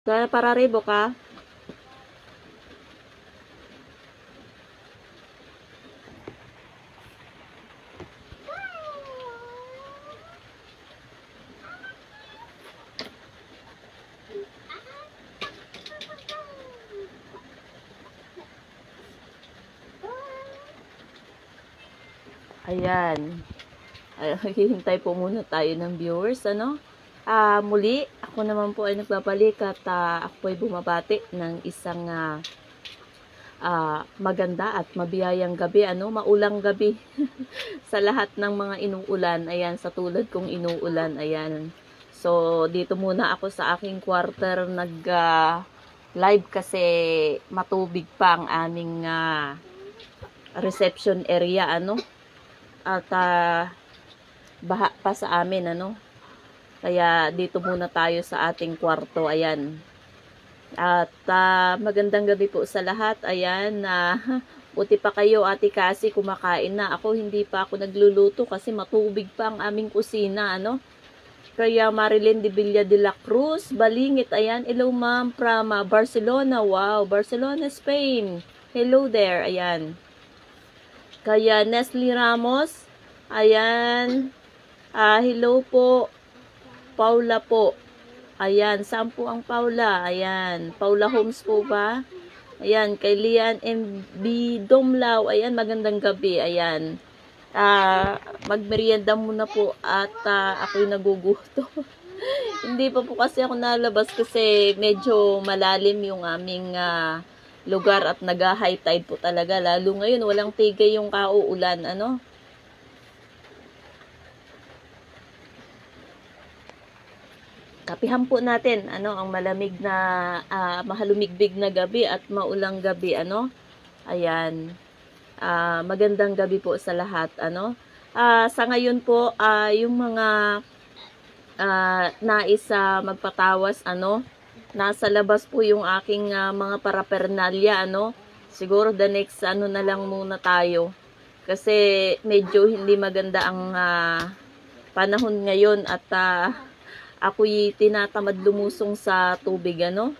Pararibo ka? Ayan. Hihintay po muna tayo ng viewers, ano? Muli, ako naman po ay nagbabalik at ako ay bumabati ng isang maganda at mabiyayang gabi, ano? Maulang gabi sa lahat ng mga inuulan. Ayan, sa tulad kong inuulan, ayan. So, dito muna ako sa aking quarter live kasi matubig pa ang aming reception area, ano? At baha pa sa amin, ano? Kaya dito muna tayo sa ating kwarto, ayan. At magandang gabi po sa lahat, ayan. Buti pa kayo, Ate Cassie, kumakain na. Ako, hindi pa ako nagluluto kasi matubig pa ang aming kusina, ano? Kaya Marilyn de Villa de la Cruz, Balingit, ayan. Hello, ma'am, from Barcelona. Wow, Barcelona, Spain. Hello there, ayan. Kaya Nestle Ramos, ayan, hello po, Paula po, ayan, saan po ang Paula, ayan, Paula Holmes po ba, ayan, kay Lian MB Domlaw, ayan, magandang gabi, ayan, magmerienda muna po at ako'y naguguto, hindi pa po kasi ako nalabas kasi medyo malalim yung aming lugar at nag-high tide po talaga. Lalo ngayon, walang tigay yung kauulan, ano? Kapihan po natin, ano, ang malamig na, mahalumigbig na gabi at maulang gabi, ano? Ayan. Magandang gabi po sa lahat, ano? Sa ngayon po, yung mga nais magpatawas, ano? Nasa labas po yung aking mga parapernalya, ano? Siguro the next ano na lang muna tayo. Kasi medyo hindi maganda ang panahon ngayon at ako'y tinatamad lumusong sa tubig, ano?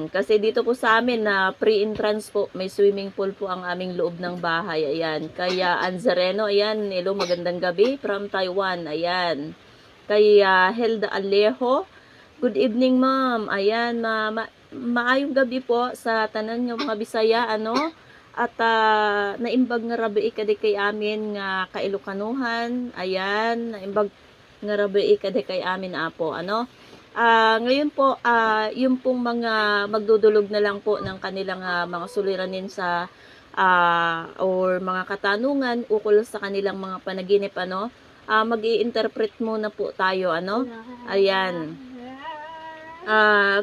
Kasi dito po sa amin na pre-entrance po, may swimming pool po ang aming loob ng bahay, ayan. Kaya Anzareno, ayan, hello, magandang gabi from Taiwan, ayan. Kaya Helda Alejo, good evening, ma'am. Ayan, maayong gabi po sa tanan ng mga Bisaya, ano? At naimbag nga rabi ikadi kay amin nga kailukanuhan. Ayan, naimbag nga rabi ikadi kay amin apo, ano? Ngayon po, yung pong mga magdudulog na lang po ng kanilang mga suliranin sa or mga katanungan ukol sa kanilang mga panaginip, ano? Mag-i-interpret muna po tayo, ano? Ayan.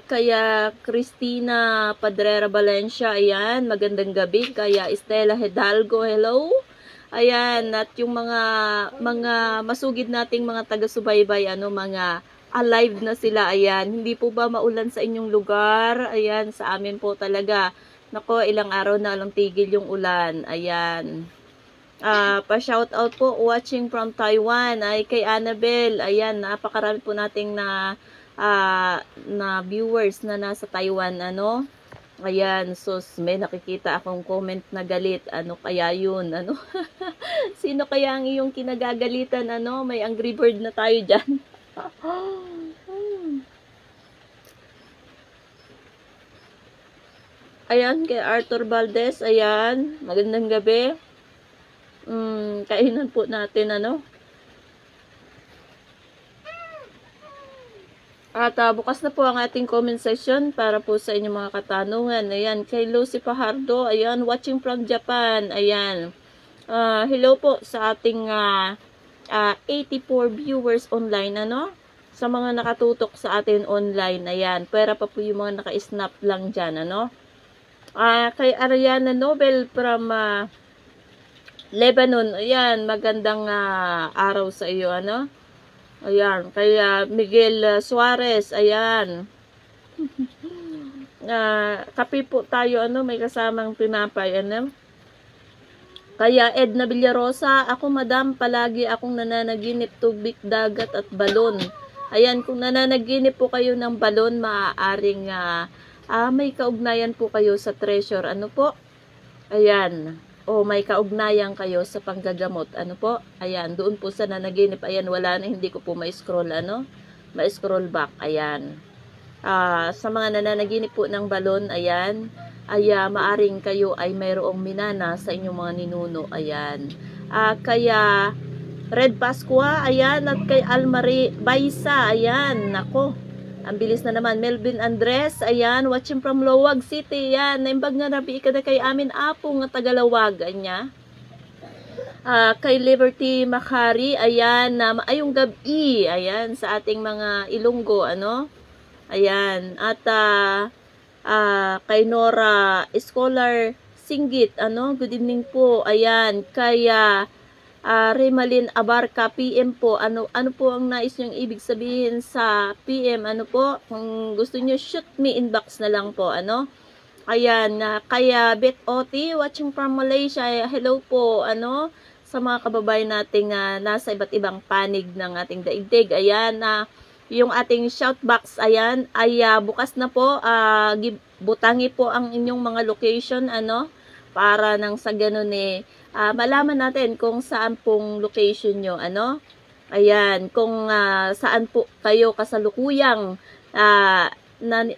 Kaya Cristina Padrera Valencia, ayan, magandang gabi. Kaya Estela Hidalgo, hello. Ayan, at yung mga masugid nating mga taga-subaybay, ano, mga alive na sila, ayan. Hindi po ba maulan sa inyong lugar? Ayan, sa amin po talaga. Nako, ilang araw na alam tigil yung ulan. Ayan. Pa-shout out po, watching from Taiwan, ay kay Annabelle. Ayan, napakarami po nating na viewers na nasa Taiwan, ano? Ayan, so may nakikita akong comment na galit. Ano kaya yun? Ano? Sino kaya ang iyong kinagagalitan? Ano? May Angry Bird na tayo dyan. Ayan, kay Arthur Valdez. Ayan, magandang gabi. Kainan po natin, ano? At bukas na po ang ating comment section para po sa inyong mga katanungan. Ayan, kay Lucy Pajardo, ayan, watching from Japan. Ayan. Hello po sa ating 84 viewers online, ano? Sa mga nakatutok sa atin online, ayan. Pwera pa po yung mga naka-snap lang dyan, ano? Kay Ariana Nobel from Lebanon, ayan, magandang araw sa iyo, ano? Ayan, kaya Miguel Suarez, ayan. Kape po tayo, ano, may kasamang pinapay, ano. Kaya Edna Villarosa, ako madam, palagi akong nananaginip tubig, dagat at balon. Ayan, kung nananaginip po kayo ng balon, maaaring may kaugnayan po kayo sa treasure. Ano po? Ayan. O may kaugnayan kayo sa panggagamot. Ano po? Ayan, doon po sa nanaginip. Ayan, wala na, hindi ko po ma-scroll, ma-scroll back. Ayan. Sa mga nananaginip po ng balon, ayan, maaring kayo ay mayroong minana sa inyong mga ninuno. Ayan. Kaya Red Pasqua, ayan, at kay Almari Baisa, ayan, nako, ang bilis na naman. Melvin Andres, ayan, watching from Lowag City, ayan, naimbag nga rabi ka na kay amin apo nga tagalawag, anya. Kay Liberty Makari, ayan, maayong gabi, ayan, sa ating mga Ilonggo, ano, ayan, at kay Nora Scholar Singgit, ano, good evening po, ayan, kaya Remalin Abarca, PM po. Ano po ang nais niyong ibig sabihin sa PM? Ano po? Kung gusto niyo, shoot me inbox na lang po. Ano? Ayan. Kaya Bet Oti, watching from Malaysia. Hello po. Ano? Sa mga kababayan nating nasa iba't ibang panig ng ating daigdig. Ayan. Yung ating shout box, ayan, ay bukas na po. Butangi po ang inyong mga location. Ano? Para nang sa ganun malaman natin kung saan pong location nyo, ano? Ayan, kung saan po kayo kasalukuyang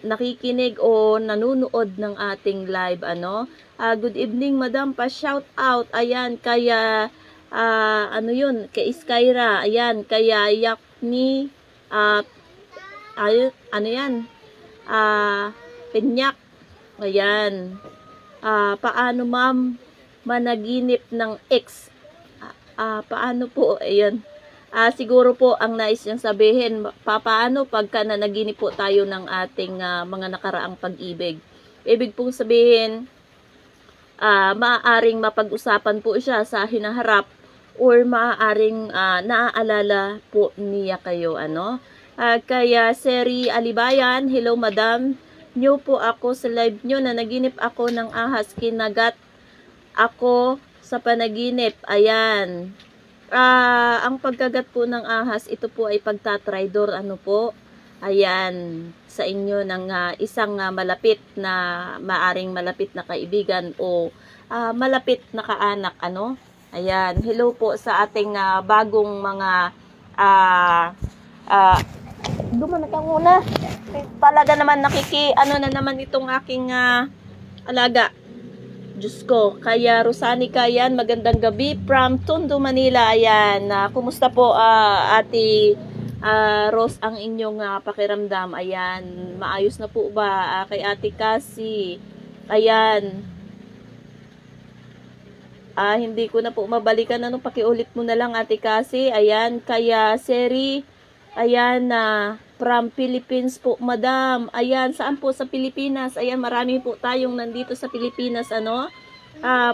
nakikinig o nanunood ng ating live, ano? Good evening, madam, pa-shout out. Ayan, kaya, ano yun, kay Skyra, ayan, kaya Yakni, ano yan, Penyak, ayan, paano ma'am managinip ng ex? Paano po? Ayan. Siguro po ang nais niyang sabihin, paano pagka nanaginip po tayo ng ating mga nakaraang pag-ibig? Ibig pong sabihin, maaaring mapag-usapan po siya sa hinaharap or maaaring naaalala po niya kayo, ano? Kaya Seri Alibayan, hello madam, new po ako sa live nyo, nanaginip ako ng ahas, kinagat ako sa panaginip. Ayan. Ang pagkagat po ng ahas, ito po ay pagtatraidor. Ano po? Ayan. Sa inyo ng isang malapit na, maaring malapit na kaibigan o malapit na kaanak. Ano? Ayan. Hello po sa ating bagong mga duman ka muna. Talaga naman ano na naman itong aking alaga. Diyos ko, kaya Rosanica, ayan, magandang gabi from Tondo, Manila, ayan, kumusta po ate Rose ang inyong pakiramdam, ayan, maayos na po ba kay ate Cassie, ayan, hindi ko na po mabalikan, ano, pakiulit mo na lang ate Cassie, ayan, kaya Seri, ayan, from Philippines po, madam. Ayan, saan po sa Pilipinas? Ayan, marami po tayong nandito sa Pilipinas, ano?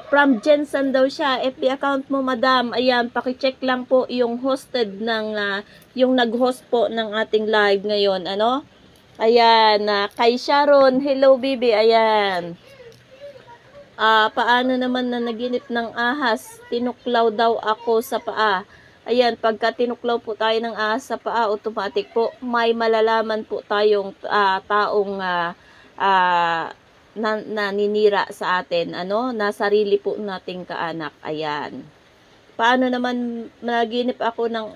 From Jensen daw siya. FB account mo, madam. Ayan, pakicheck lang po yung hosted ng, yung nag-host po ng ating live ngayon, ano? Ayan, kay Sharon, hello, baby. Ayan. Paano naman na naginip ng ahas? Tinuklaw daw ako sa paa. Ayan, pagka tinuklaw po tayo ng ahas sa paa, automatic po, may malalaman po tayong taong naninira sa atin, ano, na sarili po nating kaanak. Ayan. Paano naman naginip ako ng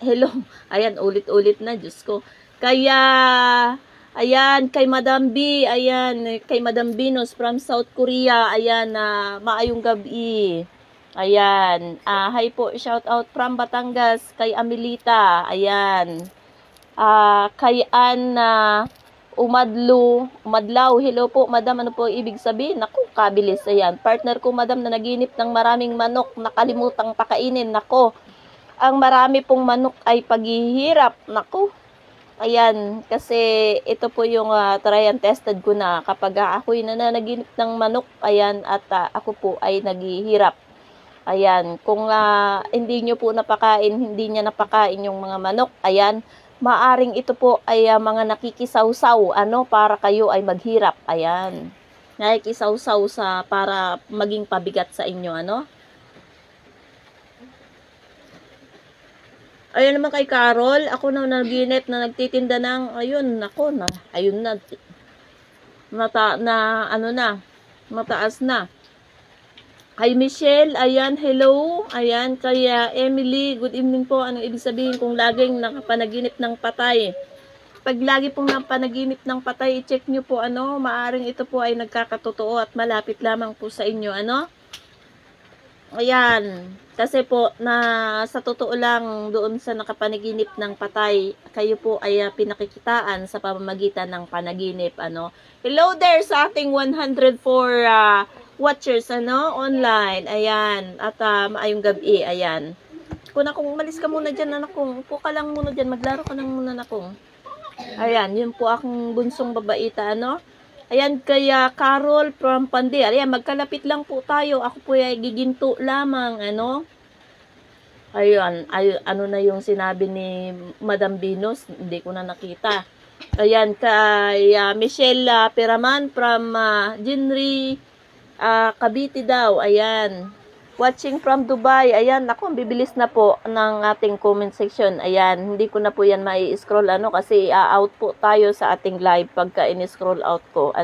hello, ayan, ulit-ulit na, Diyos ko. Kaya, ayan, kay Madam B, ayan, kay Madam Venus from South Korea, ayan, maayong gabi. Ayan, hi po, shout out from Batangas, kay Amelita, ayan, kay Anna, Umadlaw, hello po, madam, ano po ibig sabihin? Naku, kabilis, ayan, partner ko, madam, na naginip ng maraming manok, nakalimutang pakainin, naku, ang marami pong manok ay paghihirap, naku, ayan, kasi ito po yung try and tested ko na, kapag ako'y nananaginip ng manok, ayan, at ako po ay naghihirap. Ayan, kung hindi nyo po napakain, hindi niya napakain yung mga manok, ayan, maaring ito po ay mga nakikisawsaw, ano, para kayo ay maghirap, ayan. Nakikisawsaw para maging pabigat sa inyo, ano. Ayan naman kay Carol, ako na naginip na nagtitinda ng, ayun, nako na, ayun na, mataas na. Kay Michelle, ayan, hello, ayan, kaya Emily, good evening po, anong ibig sabihin kung laging nakapanaginip ng patay? Pag lagi pong napanaginip ng patay, i-check nyo po, maaring ito po ay nagkakatotoo at malapit lamang po sa inyo, Ayan, kasi po na sa totoo lang doon sa nakapanaginip ng patay, kayo po ay pinakikitaan sa pamamagitan ng panaginip, Hello there sa ating 104 watchers, online, ayan, at maayong gabi, ayan. Kung umalis ka muna dyan, anak kong, upo ka lang muna dyan, maglaro ka lang muna, anak kong. Ayan, yun po akong bunsong babaita, Ayan, kaya Carol from Pandir. Ayan, magkalapit lang po tayo. Ako po ay giginto lamang, Ayan, ano na yung sinabi ni Madam Venus? Hindi ko na nakita. Ayan, kay Michelle Piraman from Jinri Cavite daw. Ayan. Watching from Dubai. Ayan, ako, bibilis na po ng ating comment section. Ayan, hindi ko na po yan mai-scroll, kasi out po tayo sa ating live pagka in-scroll out ko,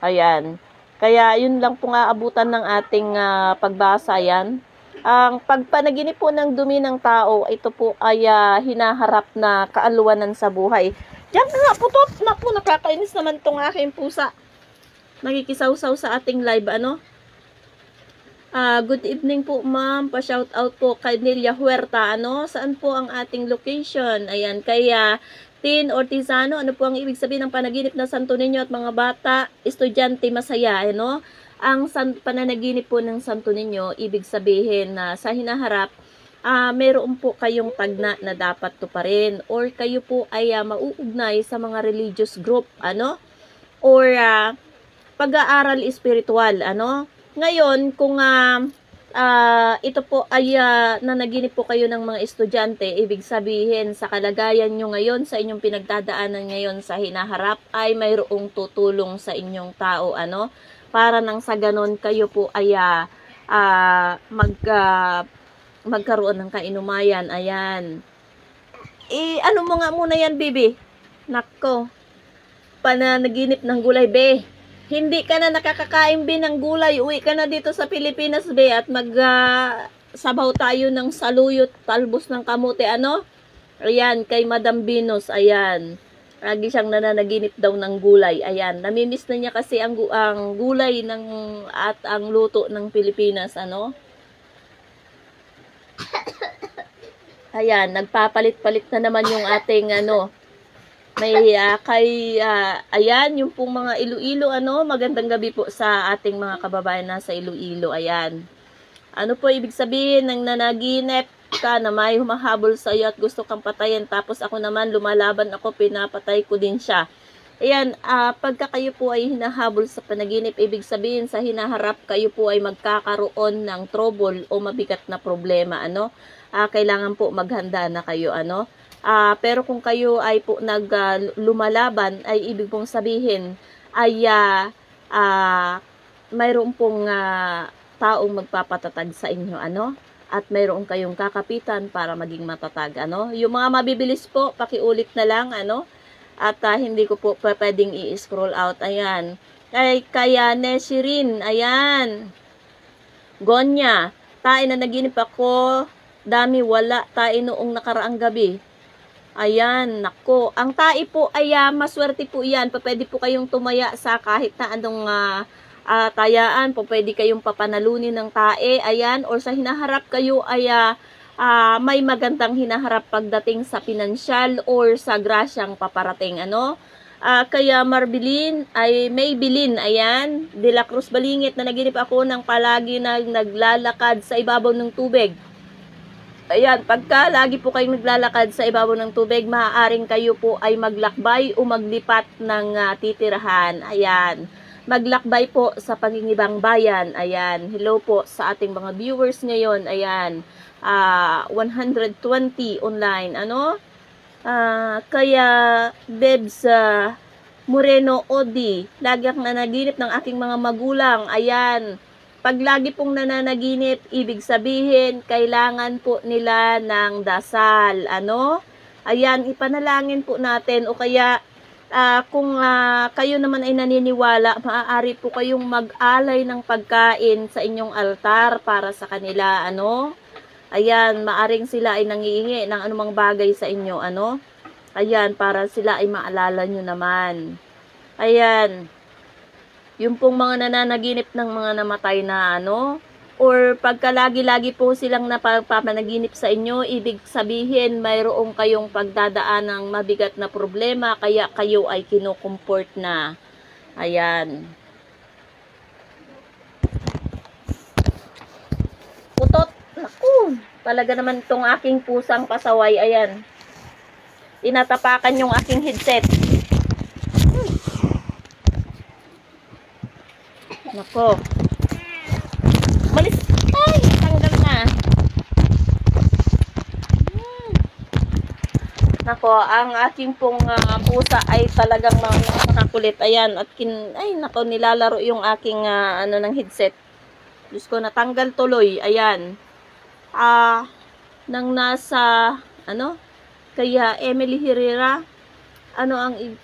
Ayan. Kaya, yun lang po nga abutan ng ating pagbasa, yan. Ang pagpanaginip po ng dumi ng tao, ito po ay hinaharap na kaaluwanan sa buhay. Diyan nga, putot. Naku, nakakainis naman tong aking pusa. Nakikisaw-saw sa ating live, good evening po ma'am, pa-shout out po kay Nelia Huerta, saan po ang ating location? Ayan, kaya Tin Ortizano, ano po ang ibig sabihin ng panaginip na Santo Niño at mga bata, estudyante masaya, Ang pananaginip po ng Santo Niño, ibig sabihin na sa hinaharap, meron po kayong tagna na dapat tuparin or kayo po ay mauugnay sa mga religious group, or pag-aaral espiritual, Ngayon, kung ito po ay nanaginip po kayo ng mga estudyante, ibig sabihin sa kalagayan nyo ngayon, sa inyong pinagdadaanan ngayon sa hinaharap, ay mayroong tutulong sa inyong tao, para nang sa ganon kayo po ay magkaroon ng kainumayan. Ayan. Ano mo nga muna yan, bibi? Nako. Pananaginip ng gulay, be. Hindi ka na nakakakain, be, ng gulay. Uwi ka na dito sa Pilipinas, be, at sabaw tayo ng saluyot, talbos ng kamote, Ayan, kay Madam Venus, ayan. Lagi siyang nananaginip daw ng gulay. Ayan, namimiss na niya kasi ang gulay at ang luto ng Pilipinas, Ayan, nagpapalit-palit na naman yung ating, may ayan, yung pong mga Iloilo, magandang gabi po sa ating mga kababayan na sa Iloilo, ayan. Ano po ibig sabihin ng nanaginip ka na may humahabol sa iyo at gusto kang patayin, tapos ako naman lumalaban ako, pinapatay ko din siya. Ayan, pagka kayo po ay hinahabol sa panaginip, ibig sabihin sa hinaharap kayo po ay magkakaroon ng trouble o mabigat na problema, kailangan po maghanda na kayo, pero kung kayo ay po lumalaban, ay ibig pong sabihin ay mayroon pong taong magpapatatag sa inyo, at mayroon kayong kakapitan para maging matatag, Yung mga mabibilis po, pakiulit na lang, at hindi ko po pwedeng i-scroll out. Ayan. Kaya Neshirin, ayan. Gonya, tayo na naginip ako, dami wala tayo noong nakaraang gabi. Ayan, nako. Ang tae po ay maswerte po yan. Pwede po kayong tumaya sa kahit na anong tayaan. Pwede kayong papanalunin ng tae. Ayan, or sa hinaharap kayo ay may magandang hinaharap pagdating sa pinansyal or sa grasyang paparating. Kaya Marbilin ay Maybelline, ayan. De la Cruz Balingit, na naginip ako ng palagi na naglalakad sa ibabaw ng tubig. Ayan, pagka lagi po kayong naglalakad sa ibabaw ng tubig, maaaring kayo po ay maglakbay o maglipat ng titirahan. Ayan, maglakbay po sa pangingibang bayan. Ayan, hello po sa ating mga viewers ngayon. Ayan, 120 online. Kaya Bebs Moreno Odi, lagi akong nanaginip ng aking mga magulang. Ayan, pag lagi pong nananaginip, ibig sabihin, kailangan po nila ng dasal. Ano? Ayan, ipanalangin po natin. O kaya, kung kayo naman ay naniniwala, maaari po kayong mag-alay ng pagkain sa inyong altar para sa kanila. Ano? Ayan, maaring sila ay nangihingi ng anumang bagay sa inyo. Ano? Ayan, para sila ay maalala nyo naman. Ayan. Yung pong mga nananaginip ng mga namatay na ano, or pagka lagi-lagi po silang napapanaginip sa inyo, ibig sabihin mayroong kayong pagdadaan ng mabigat na problema, kaya kayo ay kinukumport na. Ayan. Putot! Naku! Talaga naman itong aking pusang pasaway. Ayan. Tinatapakan yung aking headset. Nako. Malis. Ay, tanggal na. Nako, ang aking pong pusa ay talagang makakulit. Ayan, at ay, nako, nilalaro yung aking ano ng headset. Diyos ko, natanggal tuloy. Ayan. Nang nasa, ano, kaya Emily Herrera, ano ang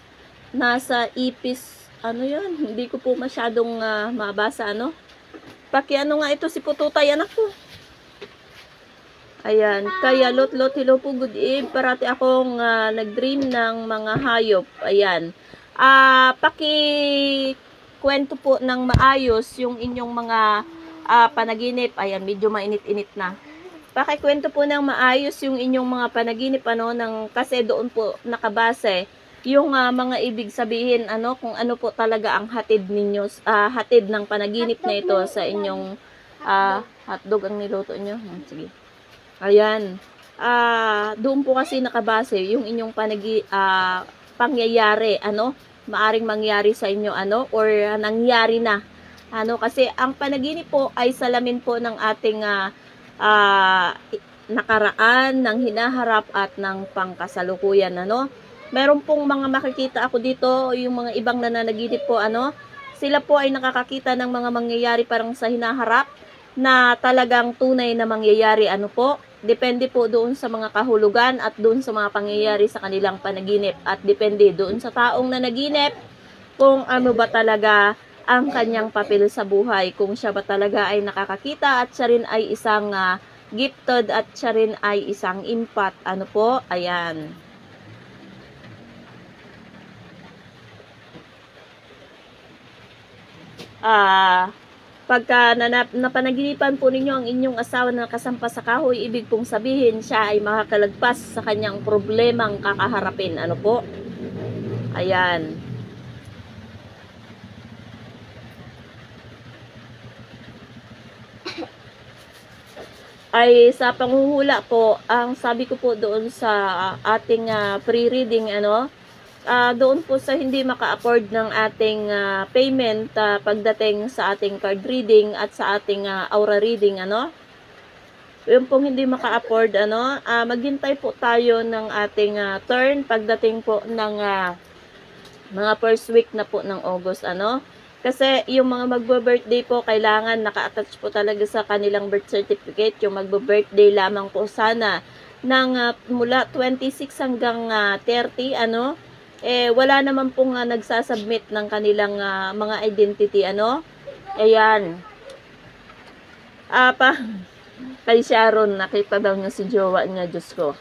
nasa ipis, ano yun? Hindi ko po masyadong mabasa, ano? Ano nga ito si Pututay, anak ko. Ayan. Kaya lot, hello po, good eve. Parati akong nag-dream ng mga hayop. Ayan. Kwento po ng maayos yung inyong mga panaginip. Ayan, medyo mainit-init na. Pakikwento po ng maayos yung inyong mga panaginip, ano, kasi doon po nakabase yung mga ibig sabihin, ano, kung ano po talaga ang hatid ninyo, hatid ng panaginip na ito sa inyong hotdog ang niluto nyo. Sige. Ayan. Doon po kasi nakabase yung inyong pangyayari, ano, maaring mangyari sa inyo, ano, or nangyari na. Ano, kasi ang panaginip po ay salamin po ng ating nakaraan, ng hinaharap at ng pangkasalukuyan, ano. Meron pong mga makikita ako dito, yung mga ibang nananaginip po, ano, sila po ay nakakakita ng mga mangyayari parang sa hinaharap na talagang tunay na mangyayari, ano po. Depende po doon sa mga kahulugan at doon sa mga pangyayari sa kanilang panaginip. At depende doon sa taong nanaginip kung ano ba talaga ang kanyang papel sa buhay. Kung siya ba talaga ay nakakakita at siya rin ay isang gifted at siya rin ay isang empath. Ano po? Ayan. Pagka napanaginipan po ninyo ang inyong asawa na nakasampa sa kahoy, ibig pong sabihin siya ay makakalagpas sa kanyang problemang kakaharapin. Ano po? Ayan. Ay sa panghuhula po, ang sabi ko po doon sa ating pre-reading, ano, doon po sa hindi maka-afford ng ating payment pagdating sa ating card reading at sa ating aura reading, ano, yung pong hindi maka-afford, ano, maghintay po tayo ng ating turn pagdating po ng mga first week na po ng August, ano. Kasi yung mga magbo-birthday po, kailangan naka-attach po talaga sa kanilang birth certificate. Yung magbo-birthday lamang po sana ng mula 26 hanggang 30, ano, wala naman pong nagsasubmit ng kanilang mga identity, ano. Ayan. Kay Sharon, nakita daw niya si jowa niya, Diyos ko.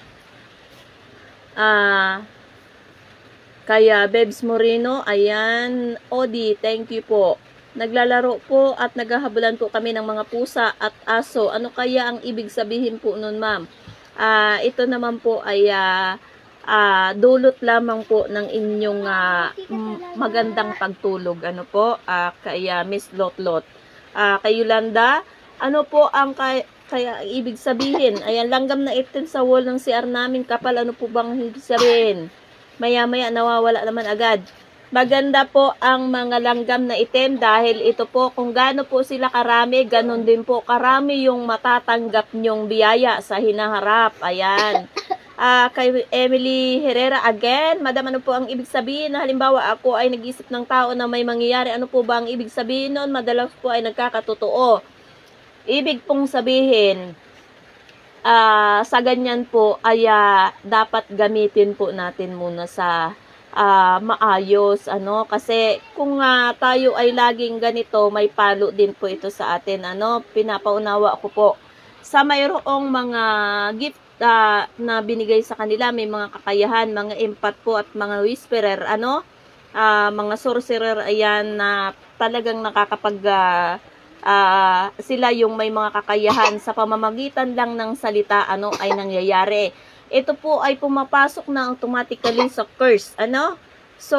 Kaya Bebs Moreno, ayan. Odi, thank you po. Naglalaro po at naghahabulan po kami ng mga pusa at aso. Ano kaya ang ibig sabihin po nun, ma'am? Ito naman po ay dulot lamang po ng inyong magandang pagtulog. Ano po? Kaya Miss Lotlot. Kay Yolanda, ano po ang kaya ibig sabihin? Ayan, langgam na itim sa wall ng CR namin. Kapal, ano po bang ibig sabihin? Maya-maya nawawala naman agad. Maganda po ang mga langgam na itim dahil ito po, kung gaano po sila karami, ganun din po karami yung matatanggap nyong biyaya sa hinaharap. Ayan. Kay Emily Herrera again, Madam, ano po ang ibig sabihin na halimbawa ako ay nag-isip ng tao na may mangyayari? Ano po ba ang ibig sabihin nun? Madalas po ay nagkakatotoo. Ibig pong sabihin, sa ganyan po ay dapat gamitin po natin muna sa maayos, ano, kasi kung tayo ay laging ganito, may palo din po ito sa atin, ano. Pinapaunawa ko po sa mayroong mga gift na binigay sa kanila, may mga kakayahan, mga empath po at mga whisperer, ano, mga sorcerer, ayan, na talagang nakakapag sila yung may mga kakayahan sa pamamagitan lang ng salita, ano, ay nangyayari. Ito po ay pumapasok na automatically sa curse, ano. So,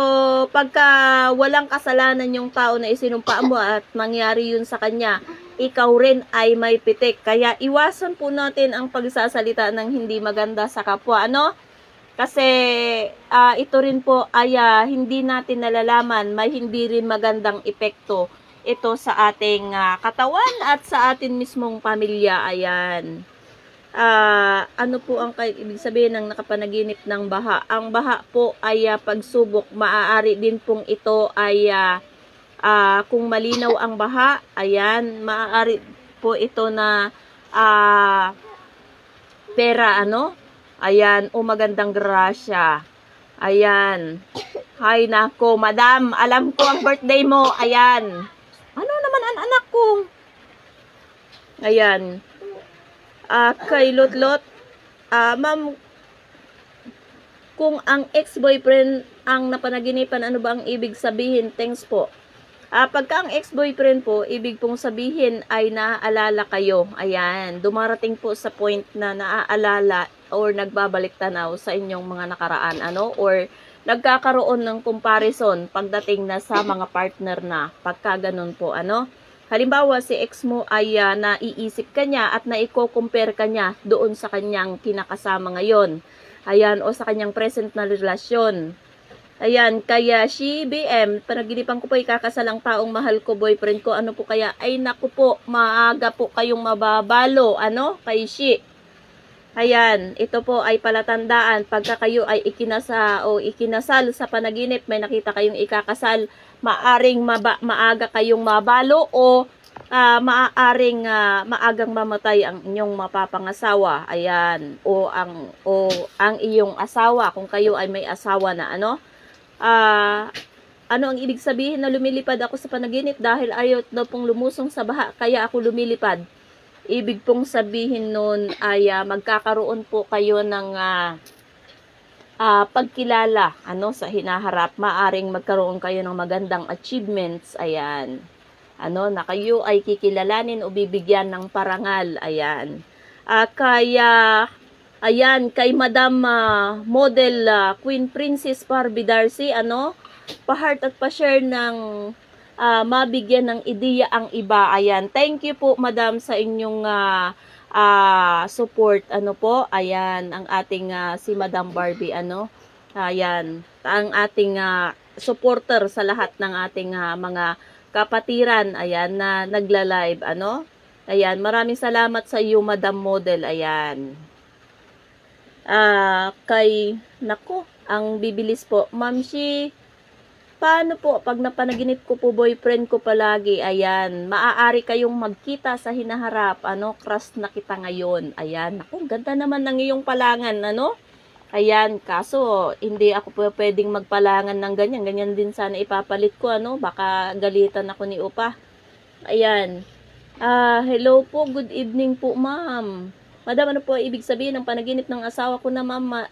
pagka walang kasalanan yung tao na isinumpa mo at mangyari yun sa kanya, ikaw rin ay may pitik. Kaya iwasan po natin ang pagsasalita ng hindi maganda sa kapwa, ano. Kasi ito rin po ay hindi natin nalalaman, may hindi rin magandang epekto ito sa ating katawan at sa atin mismong pamilya. Ayan. Ano po ang ibig sabihin ng nakapanaginip ng baha? Ang baha po ay pagsubok. Maaari din pong ito ay kung malinaw ang baha, ayan, maaari po ito na pera, ano? Ayan, o magandang grasya. Ayan. Hay nako, Madam, alam ko ang birthday mo. Ayan. Ano naman ang anak ko? Ayan. Kay Lotlot, ma'am, kung ang ex-boyfriend ang napanaginipan, ano ba ang ibig sabihin? Thanks po. Pagka ang ex-boyfriend po, ibig pong sabihin ay naaalala kayo. Ayan, dumarating po sa point na naaalala or nagbabalik tanaw sa inyong mga nakaraan, ano, or nagkakaroon ng comparison pagdating na sa mga partner na, pagka ganun po, ano. Halimbawa, si ex mo ay naiisip ka niya at naiko-compare ka niya doon sa kanyang kinakasama ngayon. Ayan, o sa kanyang present na relasyon. Ayan, kaya si BM, panaginipan ko po ikakasal ang taong mahal ko, boyfriend ko, ano po kaya? Ay naku po, maaga po kayong mababalo, ano, kay si. Ayan, ito po ay palatandaan, pagka kayo ay ikinasal sa panaginip, may nakita kayong ikakasal, maaring maaga kayong mabalo o maaaring maagang mamatay ang inyong mapapangasawa. Ayan, o ang iyong asawa, kung kayo ay may asawa na, ano. Ano ang ibig sabihin na lumilipad ako sa panaginip dahil ayaw daw pong lumusong sa baha, kaya ako lumilipad. Ibig pong sabihin nun ay magkakaroon po kayo ng pagkilala, ano, sa hinaharap. Maaring magkaroon kayo ng magandang achievements, ayan, ano, na kayo ay kikilalanin o bibigyan ng parangal, ayan. Kaya ayan, kay Madam Model Queen Princess Barbie Darcy, ano, pa-heart at pa-share ng mabigyan ng ideya ang iba. Ayan, thank you po, Madam, sa inyong support, ano po. Ayan, ang ating si Madam Barbie, ano. Ayan, ang ating supporter sa lahat ng ating mga kapatiran, ayan, na nagla-live, ano. Ayan, maraming salamat sa iyo, Madam Model. Ayan. Nako, ang bibilis po. Ma'am Shi, paano po pag napanaginip ko po boyfriend ko palagi? Ayan, maaari kayong magkita sa hinaharap, ano, crush na kita ngayon. Ayan, naku, ganda naman ng iyong palangan, ano. Ayan, kaso hindi ako pwedeng magpalangan ng ganyan. Ganyan din sana ipapalit ko, ano, baka galitan ako ni Upa. Ayan. Hello po, good evening po, ma'am. Madam, ano po ibig sabihin ng panaginip ng asawa ko na Mama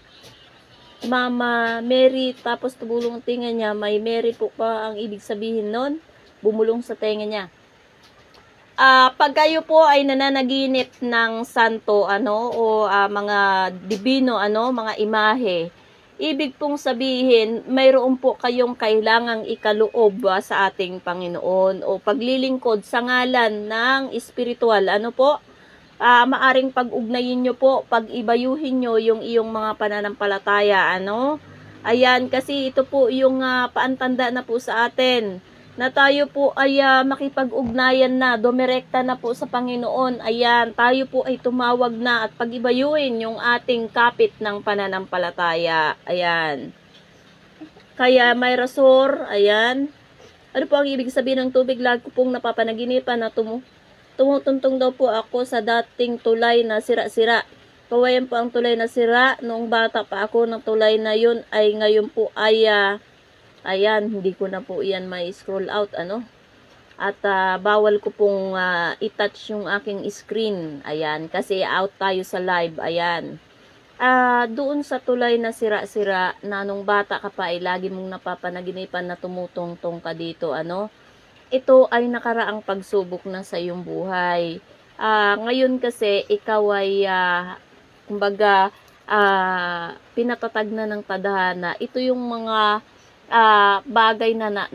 Mary, tapos tumulong ang tinga niya, may Mary po pa ang ibig sabihin nun? Bumulong sa tenga niya. Pag kayo po ay nananaginip ng santo, ano, o mga divino, ano, mga imahe, ibig pong sabihin, mayroon po kayong kailangang ikaloob sa ating Panginoon o paglilingkod sa ngalan ng espiritual, ano po? Maaring pag-ugnayin nyo po, pag-ibayuhin nyo yung iyong mga pananampalataya, ano? Ayan, kasi ito po yung paantanda na po sa atin na tayo po ay makipag-ugnayan na, dumirekta na po sa Panginoon. Ayan, tayo po ay tumawag na at pag-ibayuhin yung ating kapit ng pananampalataya. Ayan. Kaya may rasor, ayan. Ano po ang ibig sabihin ng tubig? Lagi ko pong napapanaginipan na tumutuntong daw po ako sa dating tulay na sira-sira. Kawayan po ang tulay na sira. Noong bata pa ako ng tulay na yun ay ngayon po ay ayan, hindi ko na po yan may scroll out, ano. At bawal ko pong i-touch yung aking screen. Ayan, kasi out tayo sa live. Ayan. Doon sa tulay na sira-sira na nung bata ka pa ay lagi mong napapanaginipan na tumutungtong ka dito, ano. Ito ay nakaraang pagsubok na sa iyong buhay. Ngayon kasi ikaw ay kumbaga pinatatag na ng tadhana. Ito yung mga bagay na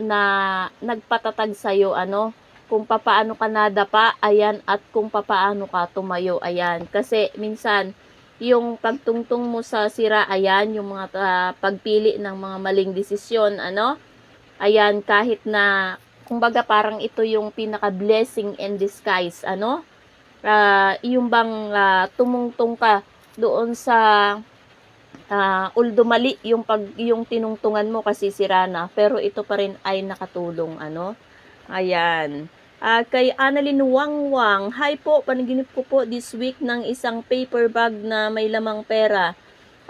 nagpatatag sa'yo, ano, kung papaano ka nadapa, ayan, at kung papaano ka tumayo, ayan. Kasi minsan, yung pagtungtong mo sa sira, ayan, yung mga pagpili ng mga maling desisyon, ano, ayan, kahit na, kumbaga parang ito yung pinaka-blessing in disguise, ano, yung bang tumungtong ka doon sa although mali yung tinungtungan mo kasi sira na, pero ito pa rin ay nakatulong, ano. Ayan. Kay Annalyn Wangwang, hi po, panaginip ko po this week ng isang paper bag na may lamang pera.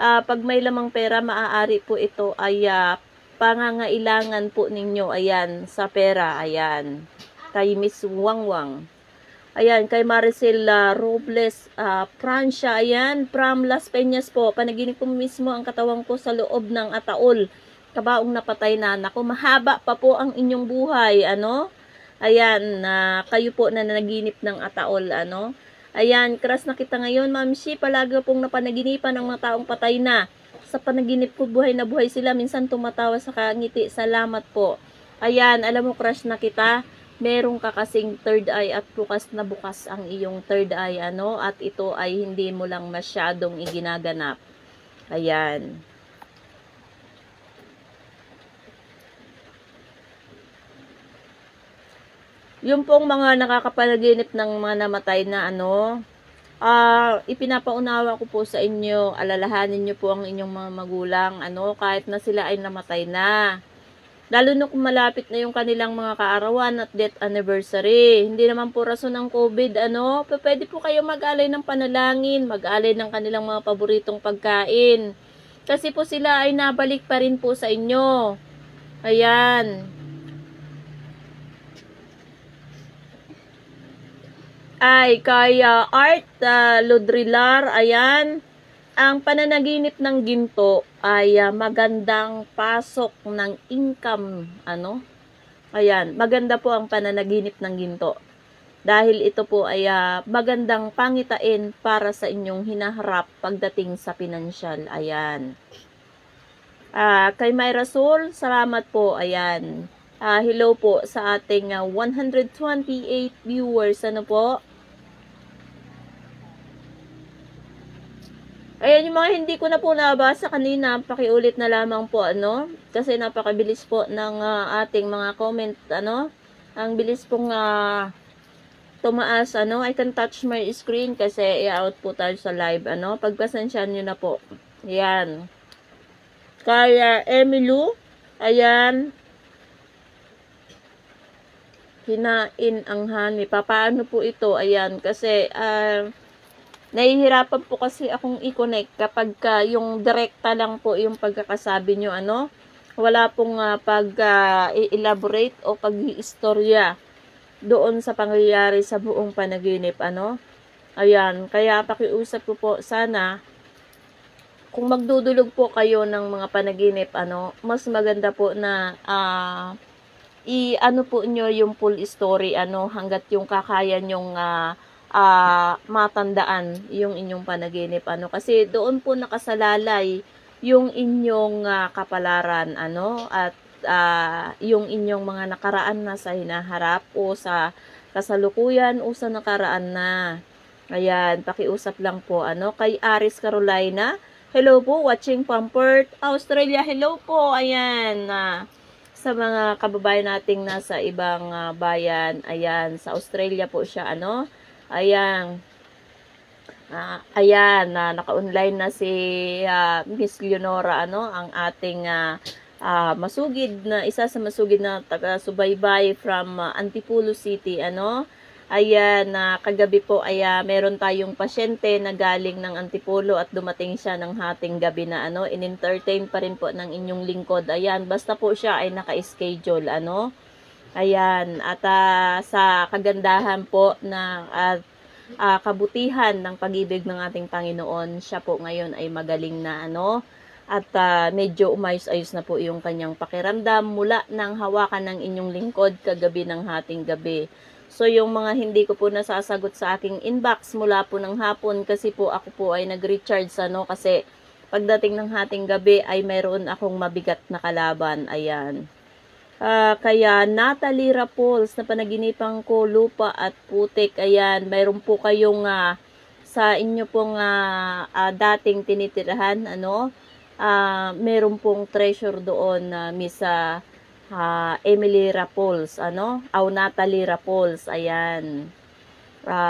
Pag may lamang pera, maaari po ito ay pangangailangan po ninyo, ayan, sa pera, ayan. Kay Miss Wangwang. Ayan, kay Maricel Robles, Francia, ayan, from Las Peñas po. Panaginip ko mismo ang katawan ko sa loob ng ataol. Kabaong napatay na. Naku, mahaba pa po ang inyong buhay, ano? Ayan, kayo po na nanaginip ng ataol, ano? Ayan, crush na kita ngayon, Ma'am Shi. Palagi pong napanaginipan ng mga taong patay na. Sa panaginip ko, buhay na buhay sila. Minsan tumatawa sa kangiti. Salamat po. Ayan, alam mo, crush na kita. Meron ka kasing third eye at bukas na bukas ang iyong third eye, ano, at ito ay hindi mo lang masyadong iginaganap. Ayan. Yung pong mga nakakapanaginip ng mga namatay na, ano, ipinapaunawa ko po sa inyo, alalahanin nyo po ang inyong mga magulang, ano, kahit na sila ay namatay na. Lalo na kung malapit na yung kanilang mga kaarawan at death anniversary. Hindi naman po rason ng COVID, ano. Pwede po kayo mag-alay ng panalangin, mag-alay ng kanilang mga paboritong pagkain. Kasi po sila ay nabalik pa rin po sa inyo. Ayan. Ay, kaya Art Lodrilar, ayan. Ang pananaginip ng ginto ay magandang pasok ng income, ano? Ayan, maganda po ang pananaginip ng ginto. Dahil ito po ay magandang pangitain para sa inyong hinaharap pagdating sa pinansyal. Ayan. Kay Myra Soul, salamat po. Ayan. Hello po sa ating 128 viewers. Ano po? Ayan, yung mga hindi ko na po nabasa kanina, pakiulit na lamang po, ano, kasi napakabilis po ng ating mga comment, ano, ang bilis pong tumaas, ano. I can touch my screen kasi i-out po tayo sa live, ano, pagpasensyahan nyo na po. Ayan. Kaya Emilu, ayan, hinain ang honey. Paano po ito? Ayan, kasi nahihirapan po kasi akong i-connect kapag yung direkta lang po yung pagkakasabi nyo, ano. Wala pong pag-elaborate o pag-iistorya doon sa pangyayari sa buong panaginip, ano. Ayan, kaya pakiusap ko po sana, kung magdudulog po kayo ng mga panaginip, ano, mas maganda po na i-ano po nyo yung full story, ano, hanggat yung kakaya nyong matandaan yung inyong panaginip, ano, kasi doon po nakasalalay yung inyong kapalaran, ano, at yung inyong mga nakaraan na sa hinaharap o sa kasalukuyan o sa nakaraan na. Ayan, pakiusap lang po, ano, kay Aris Carolina, hello po, watching from Perth, Australia, hello po, ayan, sa mga kababayan nating nasa ibang bayan. Ayan, sa Australia po siya, ano. Ayan. Ayan, naka-online na si Miss Leonora, ano, ang ating masugid na, isa sa masugid na taga-subaybay from Antipolo City, ano. Ayan, kagabi po ay meron tayong pasyente na galing ng Antipolo at dumating siya ng hating gabi na, ano, in-entertain pa rin po ng inyong lingkod. Ayan, basta po siya ay naka-schedule, ano. Ayan, at sa kagandahan po na kabutihan ng pag-ibig ng ating Panginoon, siya po ngayon ay magaling na, ano, at medyo umayos-ayos na po yung kanyang pakiramdam mula nang hawakan ng inyong lingkod kagabi ng hating gabi. So, yung mga hindi ko po nasasagot sa aking inbox mula po ng hapon kasi po ako po ay nag-recharge, ano, kasi pagdating ng hating gabi ay mayroon akong mabigat na kalaban. Ayan. Kaya Natalie Rapols na panaginipan ko lupa at putik. Ayan, mayroon po kayong sa inyo pong dating tinitirahan, ano, mayroon pong treasure doon na Miss Emily Rapols, ano, Natalie Rapols. Ayan.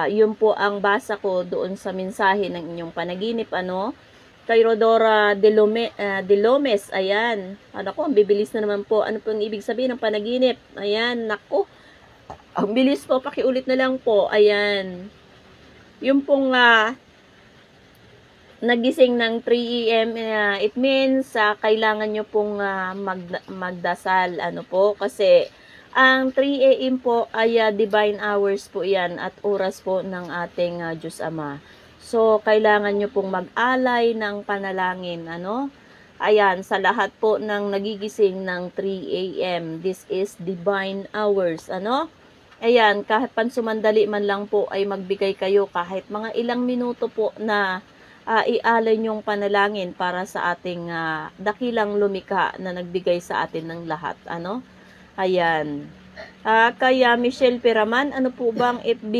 Yun po ang basa ko doon sa mensahe ng inyong panaginip, ano. Kay Rodora de Lomes, ayan. Nako, ang bibilis na naman po. Ano pong ibig sabihin ng panaginip? Ayan, nako. Ang bilis po, pakiulit na lang po. Ayan. Yung pong nagising ng 3 AM, it means kailangan nyo pong magdasal. Ano po? Kasi ang 3 AM po ay divine hours po yan at oras po ng ating Diyos Ama. So, kailangan nyo pong mag-alay ng panalangin, ano? Ayan, sa lahat po ng nagigising ng 3 AM, this is divine hours, ano? Ayan, kahit pansumandali man lang po ay magbigay kayo kahit mga ilang minuto po na ialay nyong panalangin para sa ating dakilang lumikha na nagbigay sa atin ng lahat, ano? Ayan. Kaya Michelle Piraman, ano po bang FB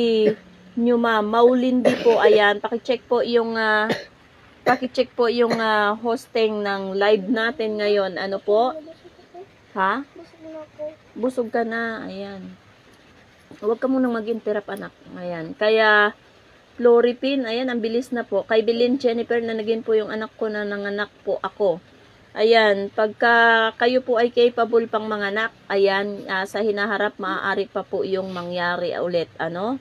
nyo, ma'am? Maulindi po, ayan. Pakicheck po yung hosting ng live natin ngayon. Ano po? Ha? Busog ka na, ayan. Huwag ka munang mag-interrupt, anak. Ayan. Kaya Floripin, ayan, ang bilis na po. Kay Belen Jennifer na naging po yung anak ko na nanganak po ako. Ayan, pagka kayo po ay capable pang manganak, ayan, sa hinaharap maaari pa po yung mangyari ulit, ano?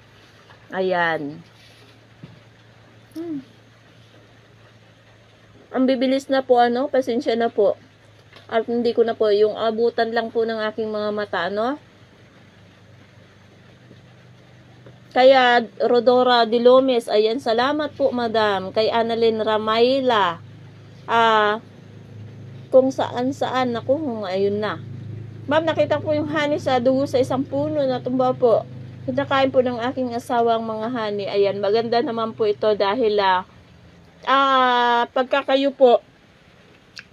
Ayan. Ang bibilis na po, ano? Pasensya na po. At hindi ko na po, yung abutan lang po ng aking mga mata, ano? Kaya Rodora de Lomes, ayan, salamat po, madam. Kay Annalyn Ramayla, kung saan-saan, ako, ayun na. Ma'am, nakita po yung honey sa dugo sa isang puno na tumba po. Kinakain po ng aking asawang mga honey. Ayan, maganda naman po ito dahil pagka kayo po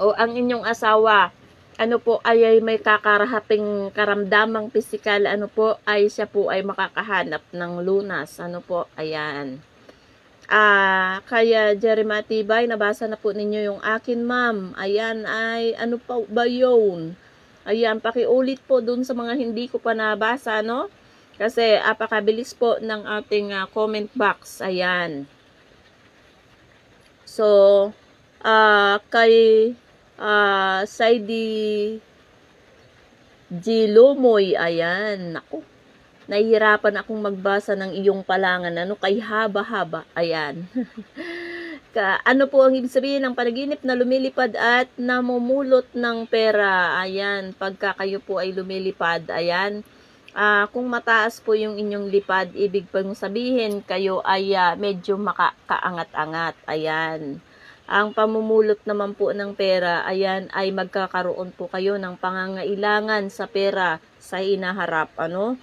o ang inyong asawa, ano po, ay may kakarahaping karamdamang pisikal, ano po, ay siya po ay makakahanap ng lunas. Ano po, ayan. Kaya Jeremy Tibay, nabasa na po ninyo yung akin, ma'am. Ayan, ay, ano pa ba yun? Ayan, pakiulit po dun sa mga hindi ko pa nabasa, no? Kasi apakabilis po ng ating comment box. Ayan. So, kay Saidi Gilomoy, ayan. Naku, nahihirapan akong magbasa ng iyong palangan. Ano, kay haba-haba. Ayan. Ano po ang ibig sabihin ng panaginip na lumilipad at namumulot ng pera? Ayan, pagka kayo po ay lumilipad, ayan. Kung mataas po yung inyong lipad, ibig pong sabihin kayo ay medyo makakaangat-angat. Ayan. Ang pamumulot naman po ng pera, ayan, ay magkakaroon po kayo ng pangangailangan sa pera sa hinaharap. Ano?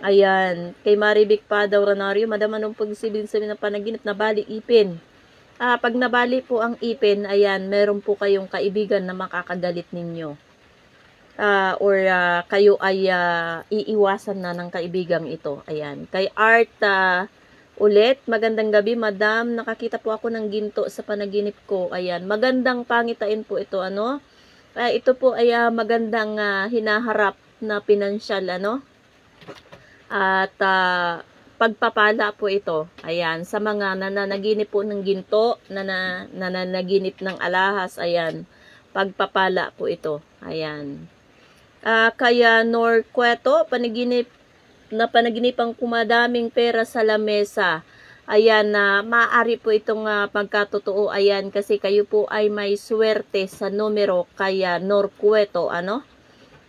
Ayan. Kay Marivic Padaw Ranario, madam, anong pag-isibig sabihin ng panaginip na bali ipin? Pag nabali po ang ipin, ayan, meron po kayong kaibigan na makakagalit ninyo. Or kayo ay iiwasan na ng kaibigang ito. Ayan. Kay Art ulit, magandang gabi, madam. Nakakita po ako ng ginto sa panaginip ko. Ayan. Magandang pangitain po ito, ano? Ito po ay magandang hinaharap na pinansyal, ano? At pagpapala po ito. Ayan, sa mga nananaginip po ng ginto, nananaginip ng alahas, ayan, pagpapala po ito. Ayan. Kaya Norqueto, panaginipan kumadaming pera sa lamesa. Ayan, maaari po itong pagkatotoo. Ayan, kasi kayo po ay may swerte sa numero. Kaya Norqueto, ano?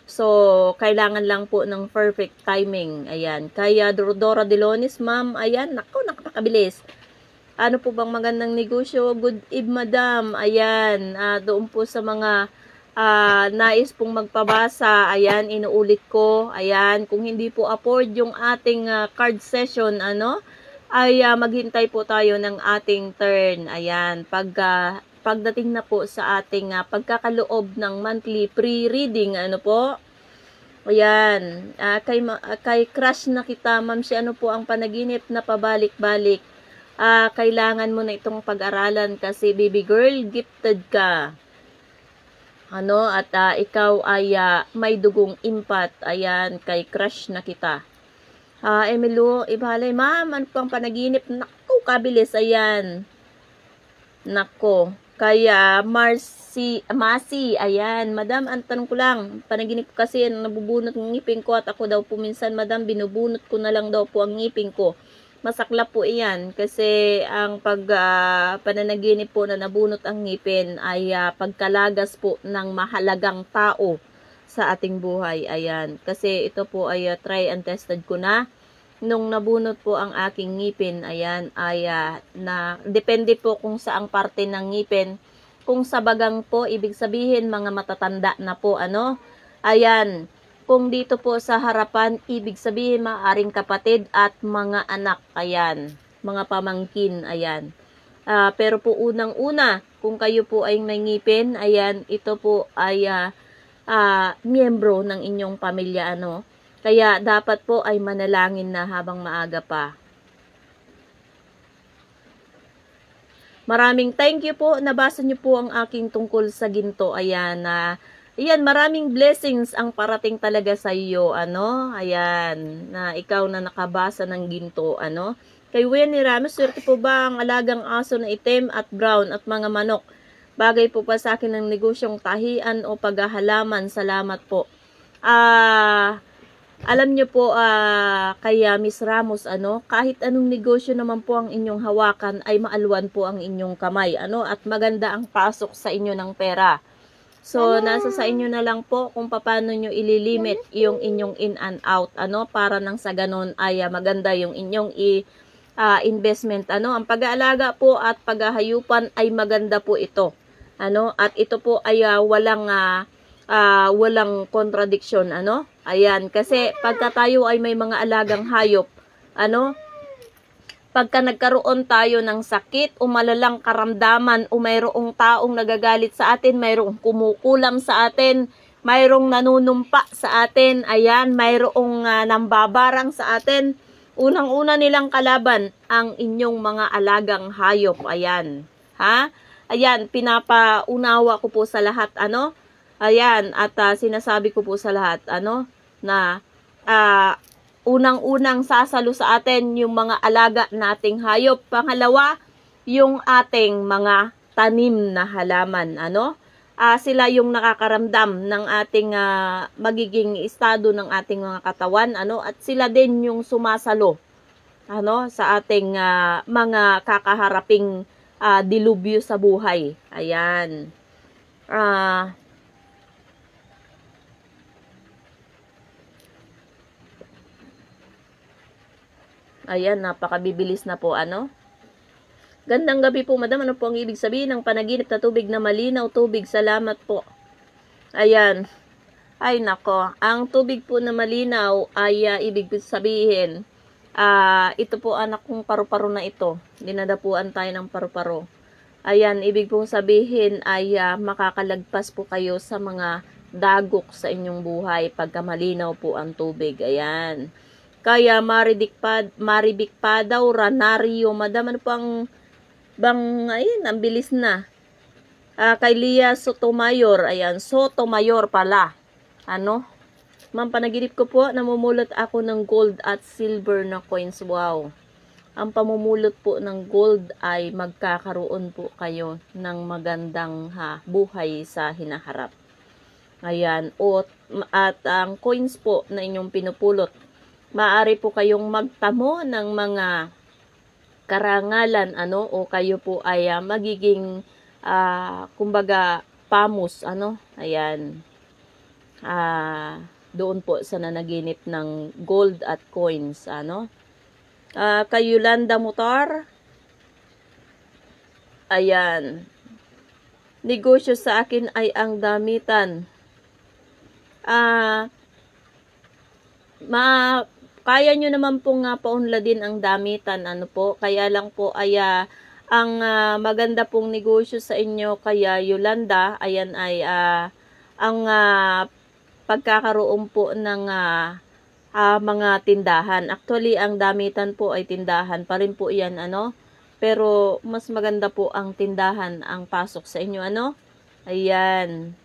So, kailangan lang po ng perfect timing. Ayan. Kaya Dora Delonis, ma'am, ayan, naku, nakapakabilis. Ano po bang magandang negosyo? Good eve, madam. Ayan, doon po sa mga nais pong magpabasa. Ayan, inuulit ko. Ayan, kung hindi po afford yung ating card session, ano, ay maghintay po tayo ng ating turn. Ayan, pagdating na po sa ating pagkakaloob ng monthly pre-reading, ano po, ayan, kay crush na kita, ma'am, si ano po ang panaginip na pabalik-balik. Kailangan mo na itong pag-aralan kasi baby girl, gifted ka. Ano, at ikaw ay may dugong impat. Ayan, kay crush na kita. Emilio, ibalay, ma'am, ano pang panaginip? Naku, kabilis, ayan. Nako, kaya Masi, ayan, madam, ang tanong ko lang, panaginip ko kasi nabubunot ng ngipin ko at ako daw po minsan, madam, binubunot ko na lang daw po ang ngipin ko. Masaklap po iyan kasi ang pananaginip po na nabunot ang ngipin ay pagkalagas po ng mahalagang tao sa ating buhay. Ayan, kasi ito po ay try and tested ko na. Nung nabunot po ang aking ngipin, ayan, ay depende po kung saang parte ng ngipin. Kung sa bagang po, ibig sabihin mga matatanda na po, ano? Ayan, kung dito po sa harapan, ibig sabihin maaring kapatid at mga anak, ayan, mga pamangkin, ayan. Pero po unang-una, kung kayo po ay may ngipin, ayan, ito po ay miyembro ng inyong pamilya, ano? Kaya dapat po ay manalangin na habang maaga pa. Maraming thank you po. Nabasa niyo po ang aking tungkol sa ginto. Ayan, ayan, maraming blessings ang parating talaga sa iyo, ano? Ayan, na ikaw na nakabasa ng ginto, ano? Kay Winnie Ramos, swerte po ba ang alagang aso na itim at brown at mga manok? Bagay po pa sa akin ng negosyong tahian o paghahalaman. Salamat po. Alam nyo po, kaya Miss Ramos, ano, kahit anong negosyo naman po ang inyong hawakan ay maalwan po ang inyong kamay, ano, at maganda ang pasok sa inyo ng pera. So, nasa sa inyo na lang po kung paano nyo ililimit yung inyong in and out, ano, para nang sa ganon ay maganda yung inyong investment, ano. Ang pag-aalaga po at paghahayupan ay maganda po ito, ano, at ito po ay walang contradiction, ano. Ayan, kasi pagka tayo ay may mga alagang hayop, ano, pagka nagkaroon tayo ng sakit o malalang karamdaman o mayroong taong nagagalit sa atin, mayroong kumukulam sa atin, mayroong nanunumpa sa atin, ayan, mayroong nambabarang sa atin, unang-una nilang kalaban ang inyong mga alagang hayop, ayan, ha? Ayan, pinapaunawa ko po sa lahat, ano. Ayan, at sinasabi ko po sa lahat, ano, na unang-unang sasalo sa atin yung mga alaga nating hayop. Pangalawa, yung ating mga tanim na halaman, ano. Sila yung nakakaramdam ng ating magiging estado ng ating mga katawan, ano, at sila din yung sumasalo, ano, sa ating mga kakaharaping dilubyo sa buhay. Ayan. Ayan, napakabibilis na po, ano. Gandang gabi po, madam. Ano po ang ibig sabihin ng panaginip na tubig na malinaw? Tubig, salamat po. Ayan. Ay, nako. Ang tubig po na malinaw ay ibig sabihin, ito po anak kong paru-paro na ito. Dinadapuan tayo ng paru-paro. Ayan, ibig pong sabihin ay makakalagpas po kayo sa mga dagok sa inyong buhay pagka malinaw po ang tubig. Ayan. Kaya maribik pa daw, Ranario, madam, ano pang ayun, ang bilis na. Kay Lia Sotomayor, ayan, Sotomayor pala. Ano? Ma'am, panaginip ko po, namumulot ako ng gold at silver na coins. Wow. Ang pamumulot po ng gold ay magkakaroon po kayo ng magandang buhay sa hinaharap. Ayan. At ang coins po na inyong pinupulot, maaari po kayong magtamo ng mga karangalan, ano, o kayo po ay magiging, kumbaga, pamus, ano, ayan. Doon po sa nanaginip ng gold at coins, ano. Kay Yolanda Mutar, ayan, negosyo sa akin ay ang damitan. Kaya nyo naman pong paunladin ang damitan, ano po, kaya lang po ay ang maganda pong negosyo sa inyo, kaya Yolanda, ayan ay ang pagkakaroon po ng mga tindahan. Actually, ang damitan po ay tindahan pa rin po yan, ano? Pero, mas maganda po ang tindahan ang pasok sa inyo, ano? Ayan.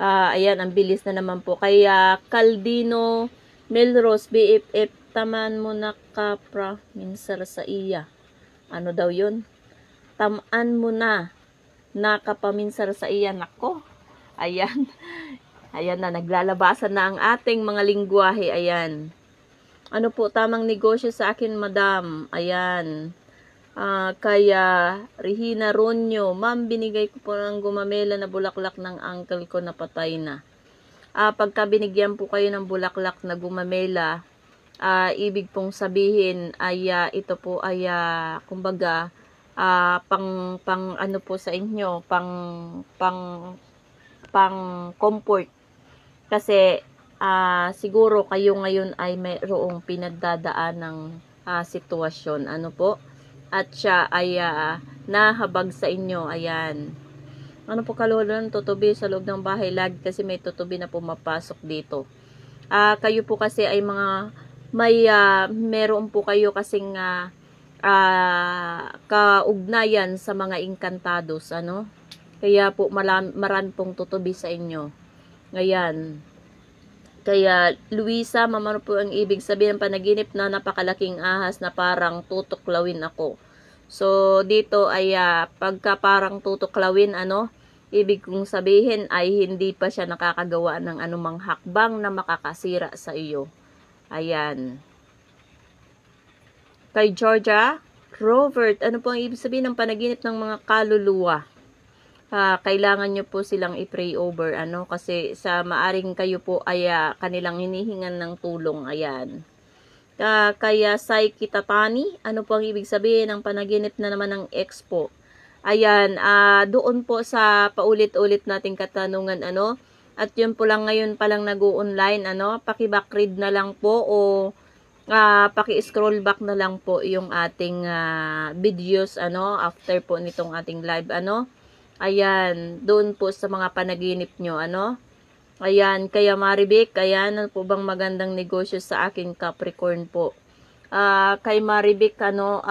Ayan, ang bilis na naman po. Kaya, Caldino, Melrose, BFF, taman mo na kapra, minsar sa iya. Ano daw yun? Tamaan mo na, nakapaminsar sa iya. Nako. Ayan. Ayan na, naglalabasan na ang ating mga lingwahe. Ayan. Ano po, tamang negosyo sa akin, madam. Ayan. Kaya, Regina Ronyo, ma'am, binigay ko po ng gumamela na bulaklak ng uncle ko na patay na. Pagka binigyan po kayo ng bulaklak na gumamela, ibig pong sabihin ay ito po ay, kumbaga, pang ano po sa inyo, pang comfort. Kasi siguro kayo ngayon ay mayroong pinagdadaan ng sitwasyon, ano po, at siya ay nahabag sa inyo. Ayan, ano po kalulun, tutubi sa loob ng bahay lagi kasi may tutubi na pumapasok dito. Kayo po kasi ay meron po kayo kasing kaugnayan sa mga inkantados, ano, kaya po marami pong tutubi sa inyo. Ngayon, kaya Luisa, mamano po ang ibig sabihin ng panaginip na napakalaking ahas na parang tutuklawin ako. So, dito ay pagka parang tutuklawin, ano, ibig kong sabihin ay hindi pa siya nakakagawa ng anumang hakbang na makakasira sa iyo. Ayan. Kay Georgia, Robert, ano po ang ibig sabihin ng panaginip ng mga kaluluwa? Kailangan nyo po silang i-pray over, ano, kasi sa maaring kayo po ay kanilang hinihingan ng tulong. Ayan. Kaya Saiki Tatani, ano po ang ibig sabihin ng panaginip na naman ng expo? Ayan, doon po sa paulit-ulit nating katanungan, ano, at yun po lang ngayon palang nag-o-online, ano, paki-backread na lang po o paki-scroll back na lang po yung ating videos, ano, after po nitong ating live, ano. Ayan, doon po sa mga panaginip nyo, ano. Ayan, kaya Maribek, ayan, ano po bang magandang negosyo sa aking Capricorn po? Kay Maribek, ano,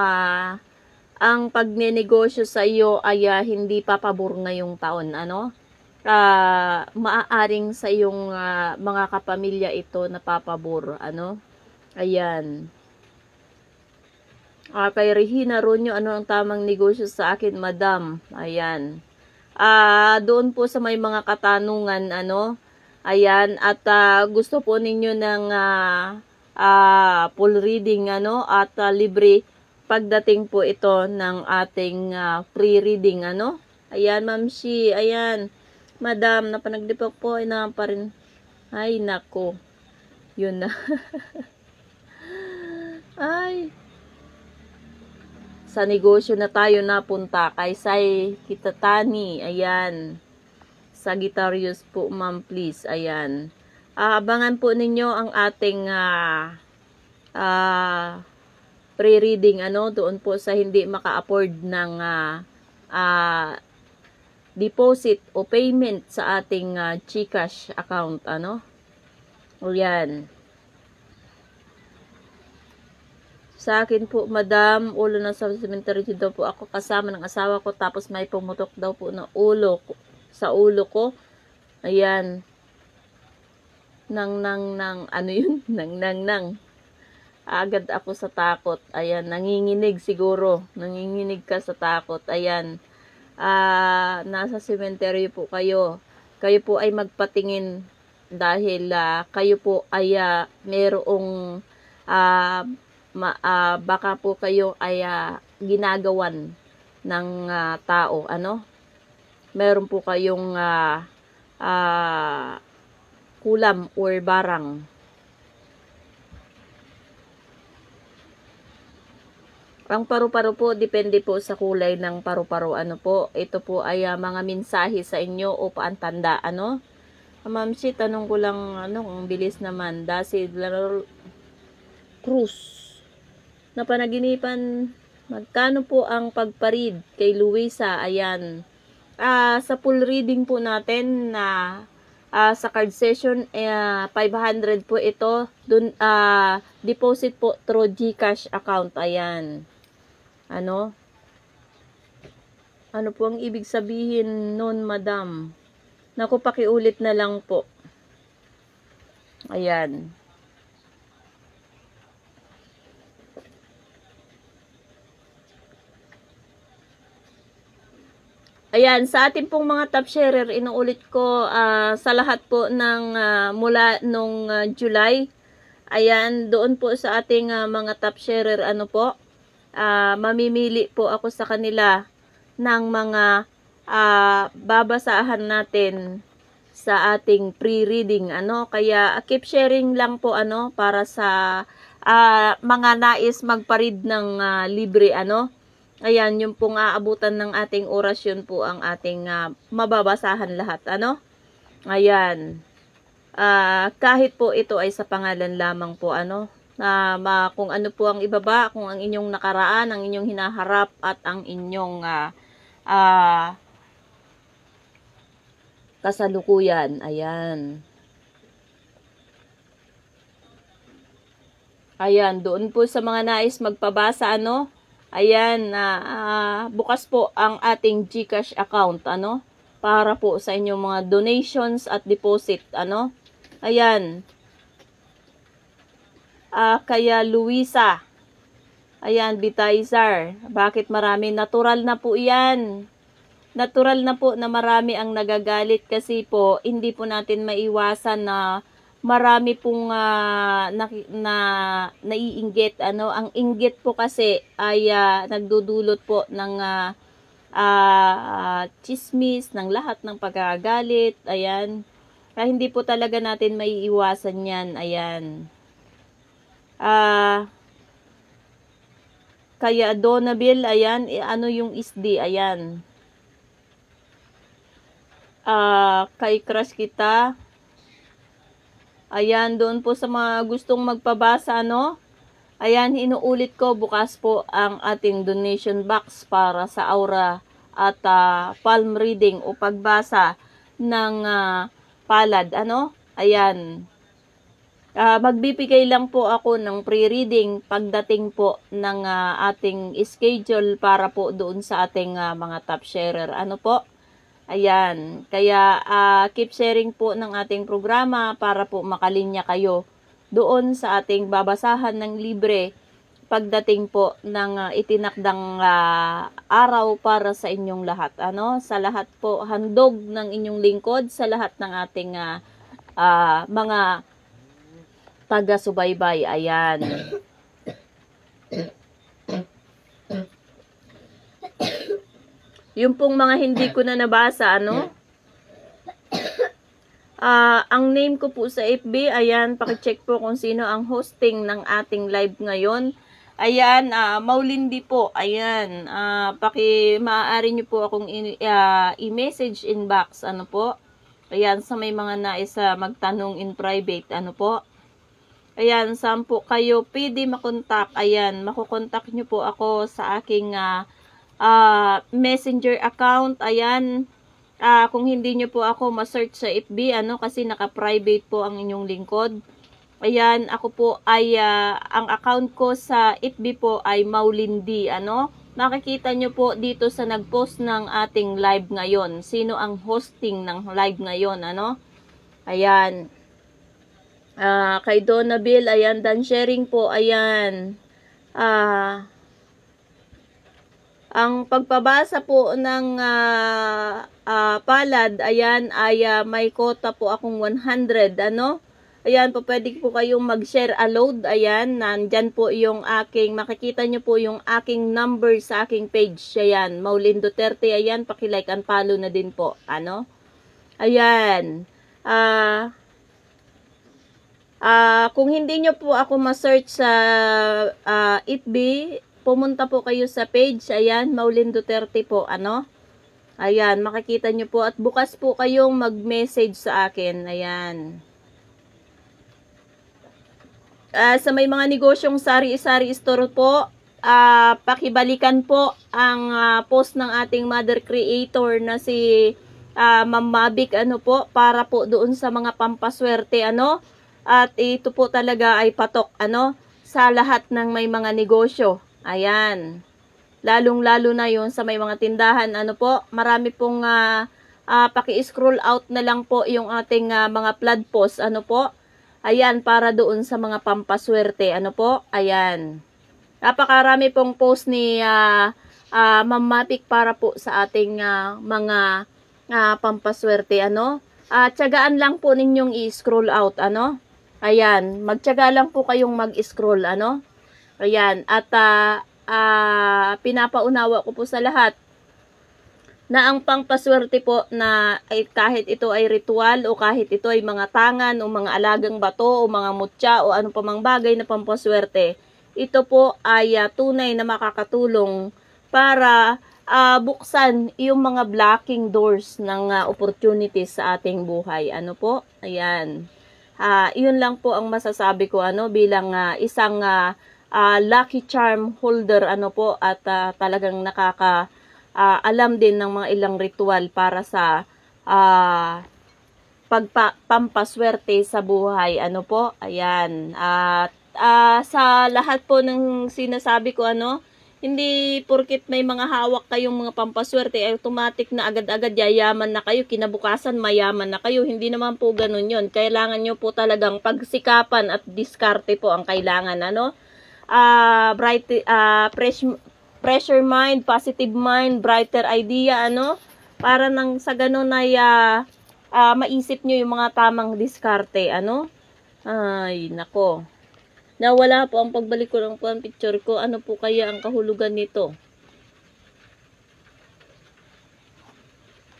ang pagnenegosyo sa iyo ay hindi papabor ngayong taon, ano. Maaaring sa iyong mga kapamilya ito na papabor, ano. Ayan. Kay Regina Ronyo, ano ang tamang negosyo sa akin, madam? Ayan. Doon po sa may mga katanungan, ano, ayan, at gusto po ninyo ng full reading, ano, at libre pagdating po ito ng ating free reading, ano. Ayan, Ma'am Shi, ayan, madam, napanagdipak po, ay na pa rin, ay, nako, yun na. Ay, sa negosyo na tayo napunta. Kay Saiki Tatani, ayan. Sagittarius po, ma'am, please, ayan. Abangan po ninyo ang ating pre-reading, ano, doon po sa hindi maka-afford ng deposit o payment sa ating GCash account, ano. Ayan. Sa akin po, madam, ulo na sa cemetery daw po ako kasama ng asawa ko, tapos may pumutok daw po na ulo sa ulo ko. Ayan. Nang, ano yun? Nang. Agad ako sa takot. Ayan, nanginginig siguro. Nanginginig ka sa takot. Ayan. Nasa cemetery po kayo. Kayo po ay magpatingin dahil kayo po ay merong baka po kayo ay ginagawan ng tao, ano? Meron po kayong kulam or barang. Ang paru-paro po, depende po sa kulay ng paru-paro. Ano po, ito po ay mga mensahe sa inyo o paantanda, ano? Ma'am si, tanong ko lang, ano, ang bilis naman. Dahil Cruz. Na panaginipan, magkano po ang pagparid kay Luisa? Ayan. Sa full reading po natin na sa card session, 500 po ito. Dun, deposit po through GCash account. Ayan. Ano po ang ibig sabihin nun, madam? Naku, pakiulit na lang po. Ayan. Ayan, sa ating pong mga top sharer, inuulit ko sa lahat po ng mula nung July. Ayan, doon po sa ating mga top sharer, ano po, mamimili po ako sa kanila ng mga babasahan natin sa ating pre-reading, ano. Kaya keep sharing lang po, ano, para sa mga nais magparid ng libre, ano. Ayan, yung pong aabutan ng ating orasyon po ang ating mababasahan lahat, ano. Ayan, kahit po ito ay sa pangalan lamang po, ano. Kung ano po ang ibaba, kung ang inyong nakaraan, ang inyong hinaharap, at ang inyong kasalukuyan. Ayan. Ayan, doon po sa mga nais magpabasa, ano. Ayan, bukas po ang ating GCash account, ano, para po sa inyong mga donations at deposit, ano. Ayan. Kaya Luisa, ayan, Bitaizar, bakit marami? Natural na po yan. Natural na po na marami ang nagagalit kasi po, hindi po natin maiwasan na marami pong naiinggit, ano. Ang inggit po kasi ay nagdudulot po ng chismis, ng lahat ng pagkagalit. Ayan. Kaya hindi po talaga natin maiiwasan yan. Ayan. Kaya Donabil, ayan, ano yung isdi, ayan. Kay crush kita, ayan, doon po sa mga gustong magpabasa, ano. Ayan, inuulit ko, bukas po ang ating donation box para sa aura at palm reading o pagbasa ng palad, ano. Ayan. Magbibigay lang po ako ng pre-reading pagdating po ng ating schedule para po doon sa ating mga top sharer. Ano po? Ayan. Kaya keep sharing po ng ating programa para po makalinya kayo doon sa ating babasahan ng libre pagdating po ng itinakdang araw para sa inyong lahat. Ano? Sa lahat po, handog ng inyong lingkod, sa lahat ng ating mga taga-subaybay. Ayan. Yung pong mga hindi ko na nabasa, ano? Ang name ko po sa FB, ayan, pakicheck po kung sino ang hosting ng ating live ngayon. Ayan, Maulindi po, ayan. Maaari nyo po akong i-message inbox, ano po? Ayan, sa may mga nais magtanong in private, ano po? Ayan, saan po kayo pwede makontak? Ayan, makukontak nyo po ako sa aking messenger account. Ayan, kung hindi nyo po ako ma-search sa FB, ano, kasi naka-private po ang inyong lingkod. Ayan, ako po ay, ang account ko sa FB po ay Maulindi, ano. Makikita nyo po dito sa nag-post ng ating live ngayon. Sino ang hosting ng live ngayon, ano. Ayan. Kay Donna Bill, ayan, dan sharing po, ayan. Ang pagpabasa po ng palad, ayan, ay may quota po akong 100, ano. Ayan po, pwede po kayong mag-share a load. Ayan, nandyan po yung aking, makikita nyo po yung aking number sa aking page. Ayan, Maulin Duterte, ayan, paki-like and follow na din po, ano. Ayan, kung hindi nyo po ako ma-search sa FB, pumunta po kayo sa page, ayan, Maulin Duterte po, ano. Ayan, makikita nyo po at bukas po kayong mag-message sa akin, ayan. Sa may mga negosyong sari-sari store po, pakibalikan po ang post ng ating mother creator na si Ma'am Mavic, ano po, para po doon sa mga pampaswerte, ano. At ito po talaga ay patok, ano, sa lahat ng may mga negosyo. Ayan. Lalong-lalo na yun sa may mga tindahan, ano po, marami pong paki-scroll out na lang po yung ating mga flood post, ano po. Ayan, para doon sa mga pampaswerte, ano po, ayan. Napakarami pong post ni Ma'am Mavic para po sa ating mga pampaswerte, ano. Tiyagaan lang po ninyong i-scroll out, ano. Ayan, magtiyaga lang po kayong mag-scroll, ano. Ayan, at pinapaunawa ko po sa lahat na ang pangpaswerte po na ay kahit ito ay ritual o kahit ito ay mga tangan o mga alagang bato o mga mutya o ano pa mang bagay na pampaswerte, ito po ay tunay na makakatulong para buksan yung mga blocking doors ng opportunities sa ating buhay. Ano po? Ayan. Iyon lang po ang masasabi ko, ano, bilang isang lucky charm holder, ano po, at talagang alam din ng mga ilang ritual para sa pampaswerte sa buhay, ano po. Ayan. At sa lahat po ng sinasabi ko, ano, hindi porkit may mga hawak kayong mga pampaswerte automatic na agad-agad yayaman na kayo, kinabukasan mayaman na kayo. Hindi naman po ganun yon. Kailangan nyo po talagang pagsikapan at diskarte po ang kailangan, ano. Pressure mind, positive mind, brighter idea, ano, para nang sa ganun ay maisip nyo yung mga tamang diskarte, ano. Ay, nako. Nawala po ang pagbalik ko ng picture ko. Ano po kaya ang kahulugan nito?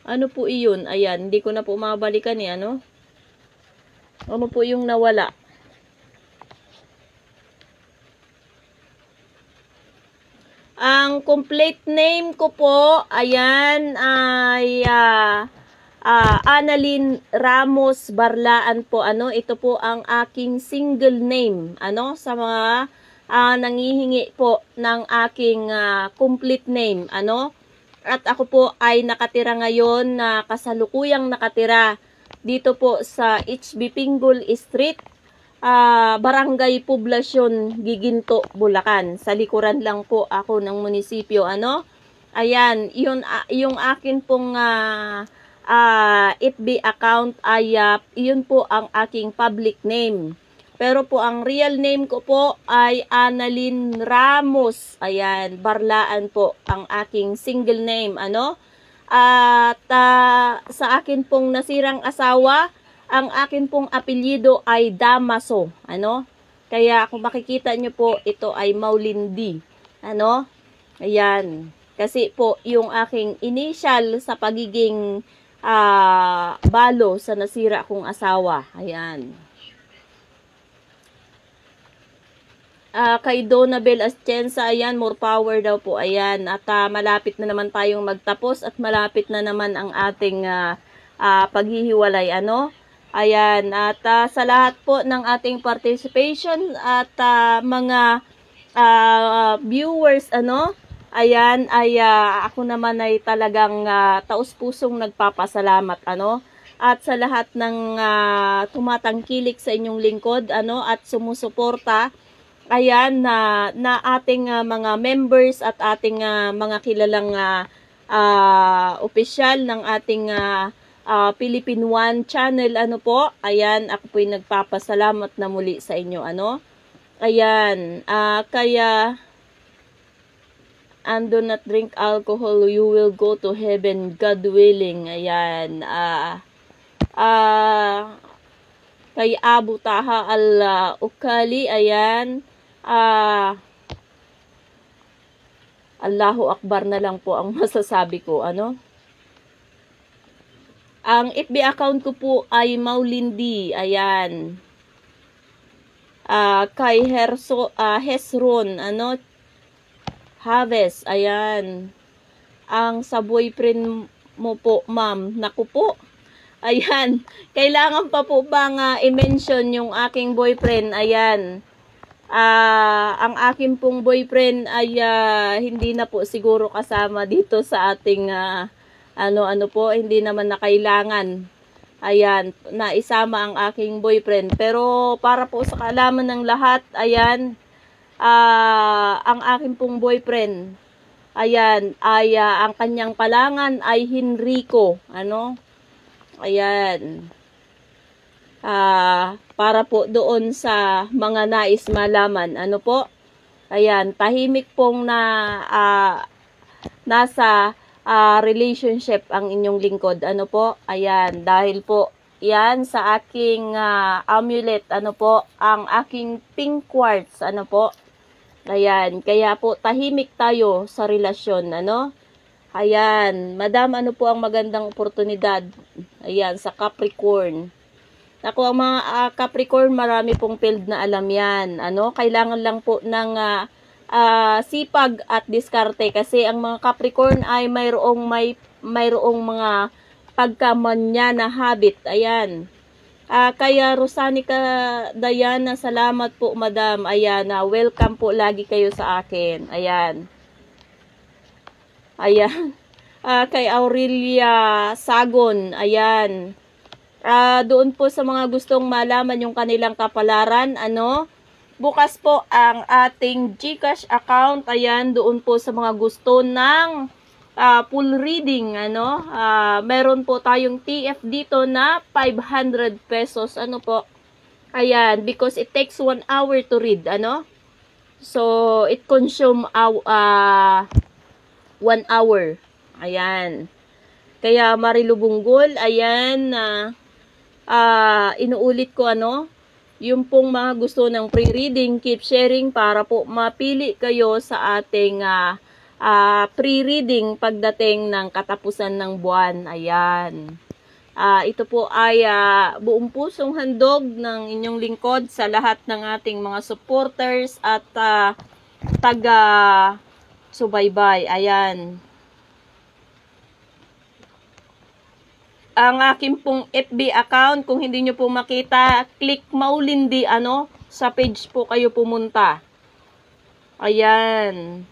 Ano po iyon? Ayan, hindi ko na po mabalikan eh, ano. Ano po yung nawala? Ang complete name ko po, ayan, ay Annalyn Ramos Barlaan po, ano. Ito po ang aking single name, ano, sa mga nangihingi po ng aking complete name, ano. At ako po ay nakatira ngayon na kasalukuyang nakatira dito po sa HB Pinggol Street, Barangay Poblasyon, Giginto, Bulacan. Sa likuran lang po ako ng munisipyo, ano. Ayan, yung akin pong FB account ay yun po ang aking public name. Pero po ang real name ko po ay Annalyn Ramos. Ayan, Barlaan po ang aking single name, ano. At sa akin pong nasirang asawa, ang akin pong apelyido ay Damaso, ano. Kaya kung makikita nyo po, ito ay Maulindi, ano. Ayan, kasi po yung aking initial sa pagiging balo sa nasira kong asawa. Ayan. Kay Donabel Ascensa, ayan, more power daw po. Ayan, at malapit na naman tayong magtapos at malapit na naman ang ating paghihiwalay, ano. Ayan, at sa lahat po ng ating participation at mga viewers, ano, ayan, ay ako naman ay talagang taus-pusong nagpapasalamat, ano. at sa lahat ng tumatangkilik sa inyong lingkod, ano, at sumusuporta. Ayan, na ating mga members at ating mga kilalang opisyal ng ating Philippine One channel, ano po. Ayan, ako po'y nagpapasalamat na muli sa inyo, ano. Ayan, kaya and do not drink alcohol, you will go to heaven, God willing. Ayan, kay Abu Taha al-Ukali, ayan, Allahu Akbar na lang po ang masasabi ko, ano. Ang FB account ko po ay Maulindi, ayan. Kay Hesron, ano, Haves, ayan. Ang sa boyfriend mo po, ma'am, naku po. Ayan, kailangan pa po bang i-mention yung aking boyfriend, ayan. Ang aking pong boyfriend ay hindi na po siguro kasama dito sa ating ano po, hindi naman na kailangan. Ayan, na isama ang aking boyfriend. Pero para po sa kaalaman ng lahat, ayan, ang aking pong boyfriend, ayan, ay ang kanyang palangan ay Henrico, ano? Ayan. Para po doon sa mga nais malaman, ano po? Ayan, tahimik pong nasa relationship ang inyong lingkod, ano po? Ayan, dahil po yan sa aking amulet, ano po, ang aking pink quartz, ano po? Ayan, kaya po tahimik tayo sa relasyon, ano? Ayan, madam, ano po ang magandang oportunidad? Ayan, sa Capricorn. Ako, ang mga Capricorn, marami pong field na alam yan. Ano? Kailangan lang po ng sipag at diskarte kasi ang mga Capricorn ay mayroong mga pagkamanya na habit. Ayan. Kaya Rosanica Diana, salamat po madam. Ayan, welcome po lagi kayo sa akin. Ayan. Ayan. Kay Aurelia Sagon, ayan. Doon po sa mga gustong malaman yung kanilang kapalaran, ano, bukas po ang ating GCash account, ayan, doon po sa mga gusto ng full reading, ano, meron po tayong TF dito na 500 pesos, ano po, ayan, because it takes 1 hour to read, ano, so it consume 1 hour, ayan, kaya Marilu Bunggol, ayan, inuulit ko, ano, yung pong mga gusto ng pre-reading, keep sharing para po mapili kayo sa ating pre-reading pagdating ng katapusan ng buwan. Ayan. Ito po ay buong pusong handog ng inyong lingkod sa lahat ng ating mga supporters at taga-subaybay. Ayan. Ang aking pong FB account, kung hindi nyo po makita, click Maulindi, ano, sa page po kayo pumunta. Ayan.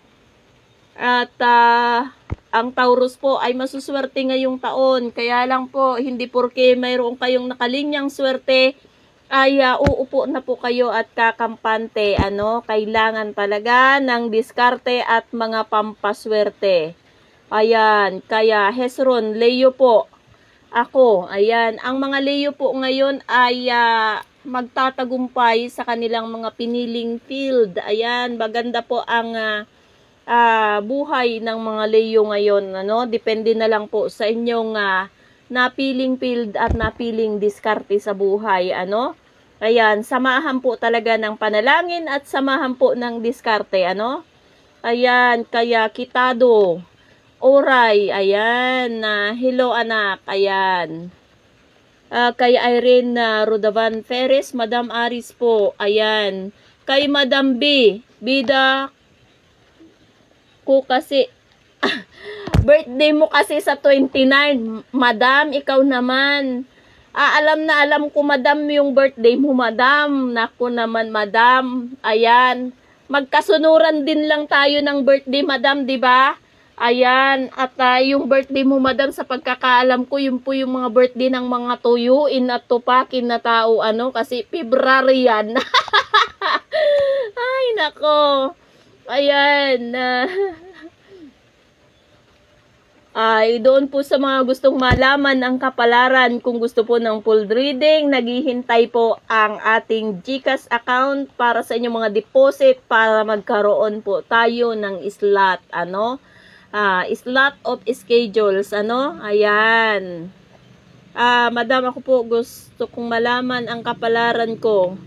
At ang Taurus po ay masuswerte ngayong taon. Kaya lang po, hindi porke mayroon kayong nakalinyang swerte, ay uupo na po kayo at kakampante. Ano, kailangan talaga ng diskarte at mga pampaswerte. Ayan, kaya Hesron, Leo po, ako, ayan, ang mga Leo po ngayon ay magtatagumpay sa kanilang mga piniling field. Ayan, maganda po ang buhay ng mga Leo ngayon, ano, depende na lang po sa inyong napiling field at napiling diskarte sa buhay, ano. Ayan, samahan po talaga ng panalangin at samahan po ng diskarte, ano. Ayan, kaya Kitado, Oray, ayan, hello anak, ayan. Kay Irene Rodavan Ferres, Madam Aris po, ayan. Kay Madam B, bida ko kasi birthday mo kasi sa 29, madam, ikaw naman. Alam ko madam yung birthday mo, madam. Naku naman madam, ayan. Magkasunuran din lang tayo ng birthday, madam, di ba? Ayan, at yung birthday mo, madam, sa pagkakaalam ko, yun po yung mga birthday ng mga tuyuin at tupakin na tao, ano, kasi February yan. Ay, nako. Ayan. Ay, doon po sa mga gustong malaman ang kapalaran, kung gusto po ng full reading, naghihintay po ang ating GCash account para sa inyong mga deposit para magkaroon po tayo ng slot, ano? Slot of schedules, ano? Ayan. Madam, ako po gusto kong malaman ang kapalaran ko.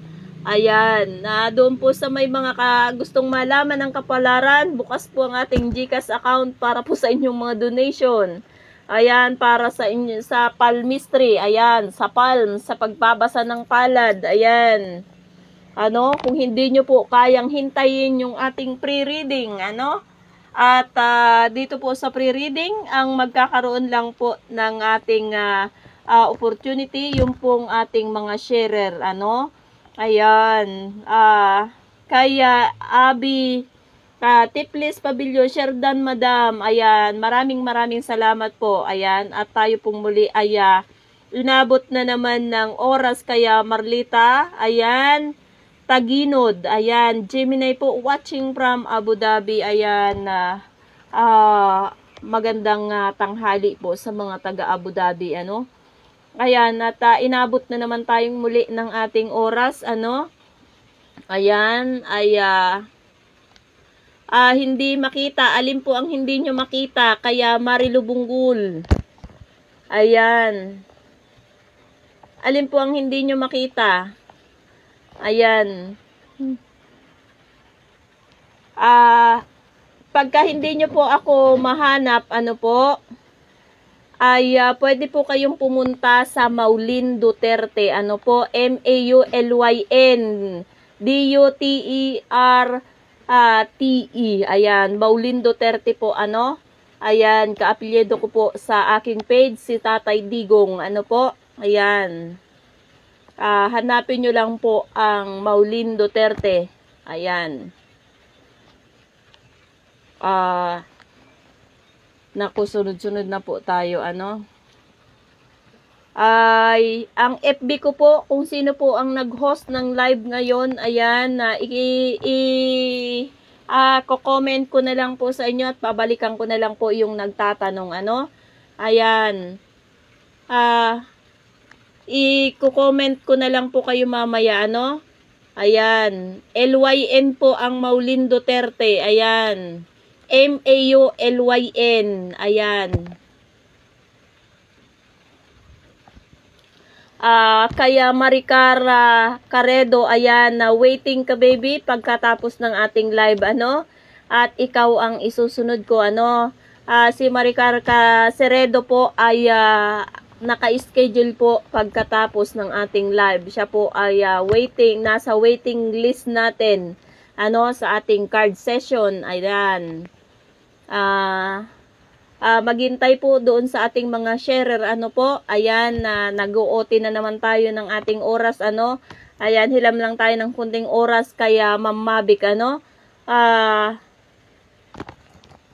Ayan, doon po sa may mga gustong malaman ng kapalaran, bukas po ang ating GCash account para po sa inyong mga donation. Ayan, para sa inyo sa palmistry, ayan, sa palm, sa pagbabasa ng palad, ayan. Ano, kung hindi nyo po kayang hintayin yung ating pre-reading, ano? At dito po sa pre-reading, ang magkakaroon lang po ng ating opportunity, yung pong ating mga sharer, ano? Ayan, kaya Abi, Tiplis Pavilion, Sherdan, madam, ayan, maraming salamat po, ayan, at tayo pong muli ay inabot na naman ng oras, kaya Marlita, ayan, Taginod, ayan, Gemini po, watching from Abu Dhabi, ayan, magandang tanghali po sa mga taga Abu Dhabi, ano. Ayan, at inabot na naman tayong muli ng ating oras, ano. Ayan, ay hindi makita. Alin po ang hindi nyo makita? Kaya Marilubunggul. Ayan. Alin po ang hindi nyo makita? Ayan. Pagka hindi nyo po ako mahanap, ano po, ay pwede po kayong pumunta sa Maulin Duterte, ano po, Maulyn Duterte, ayan, Maulin Duterte po, ano, ayan, kaapelyido ko po sa aking page, si Tatay Digong, ano po, ayan, hanapin nyo lang po ang Maulin Duterte, ayan, naku, sunod-sunod na po tayo, ano. Ay, ang FB ko po, kung sino po ang nag-host ng live ngayon, ayan, comment ko na lang po sa inyo at pabalikan ko na lang po yung nagtatanong, ano. Ayan. I-comment ko na lang po kayo mamaya, ano. Ayan. LYN po ang Maulin Duterte, ayan. Maulyn, ayan. Kaya Maricara Caredo, ayan, waiting ka baby pagkatapos ng ating live, ano. At ikaw ang isusunod ko, ano. Si Maricara Caredo po ay naka-schedule po pagkatapos ng ating live. Siya po ay waiting, nasa waiting list natin, ano, sa ating card session, ayan. Maghintay po doon sa ating mga sharer, ano po, ayan, nag-OT na naman tayo ng ating oras, ano, ayan, hilam lang tayo ng kunting oras, kaya Mamabik, ano,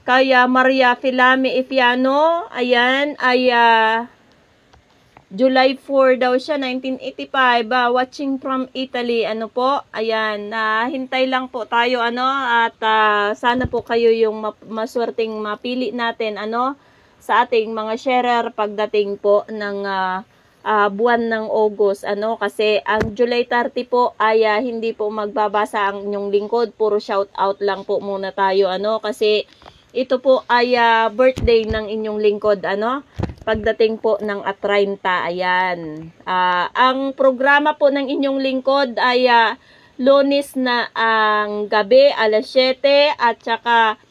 kaya Maria Filame Ifiano, ayan, ay, July 4 daw siya, 1985, watching from Italy, ano po, ayan, hintay lang po tayo, ano, at sana po kayo yung maswerteng mapili natin, ano, sa ating mga sharer pagdating po ng buwan ng August, ano, kasi ang July 30 po ay hindi po magbabasa ang inyong lingkod, puro shout out lang po muna tayo, ano, kasi ito po ay birthday ng inyong lingkod, ano, pagdating po ng 30, ayan. Ang programa po ng inyong lingkod ay Lunes na ang gabi, alas 7, at saka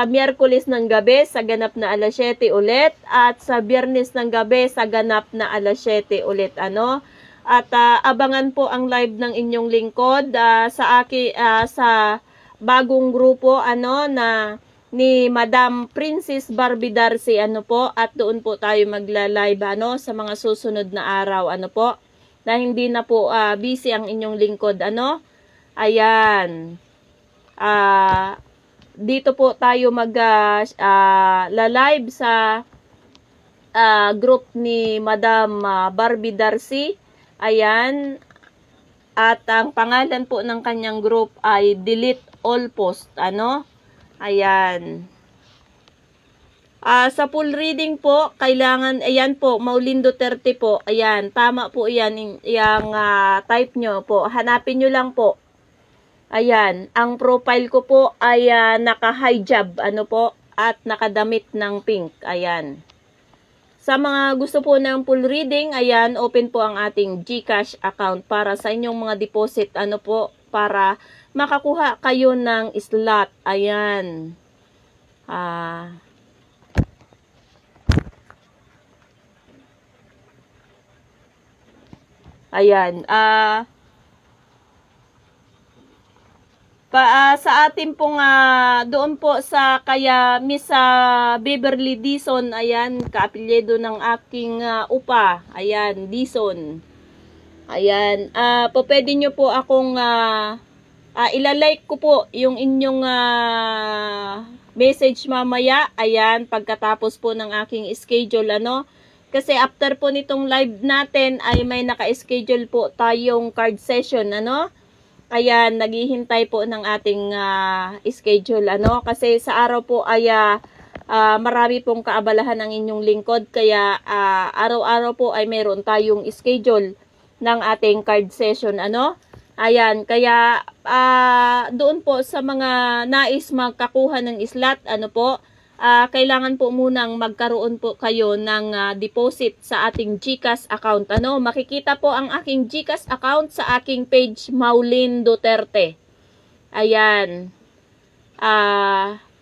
Miyerkules ng gabi sa ganap na alas 7 ulit, at sa Biyernes ng gabi sa ganap na alas 7 ulit, ano. At abangan po ang live ng inyong lingkod sa bagong grupo, ano, na ni Madam Princess Barbie Darcy, ano po, at doon po tayo magla-live, ano, sa mga susunod na araw, ano po, na hindi na po busy ang inyong lingkod, ano, ayan, dito po tayo live sa group ni Madam Barbie Darcy. Ayan. At ang pangalan po ng kanyang group ay Delete All Post. Ano? Ayan. Sa full reading po, kailangan, ayan po, Maulin Duterte po. Ayan, tama po yan. Yung type nyo po. Hanapin nyo lang po. Ayan, ang profile ko po ay naka-hijab. Ano po? At nakadamit ng pink. Ayan. Sa mga gusto po ng full reading, ayan, open po ang ating GCash account para sa inyong mga deposit, ano po, para makakuha kayo ng slot. Ayan. Ayan. Sa atin pong doon po sa kaya Miss Beverly Dizon, ayan, kaapelyido ng aking upa, ayan, Dizon. Ayan, pwede nyo po akong ilalike ko po yung inyong message mamaya, ayan, pagkatapos po ng aking schedule, ano. Kasi after po nitong live natin ay may naka-schedule po tayong card session, ano. Ayan, naghihintay po ng ating schedule, ano. Kasi sa araw po ay marami pong kaabalahan ng inyong lingkod. Kaya araw-araw po ay meron tayong schedule ng ating card session, ano. Ayan, kaya doon po sa mga nais magkakuha ng slot, ano po, kailangan po munang magkaroon po kayo ng deposit sa ating GCash account. Ano, makikita po ang aking GCash account sa aking page Maulin Duterte. Ayan.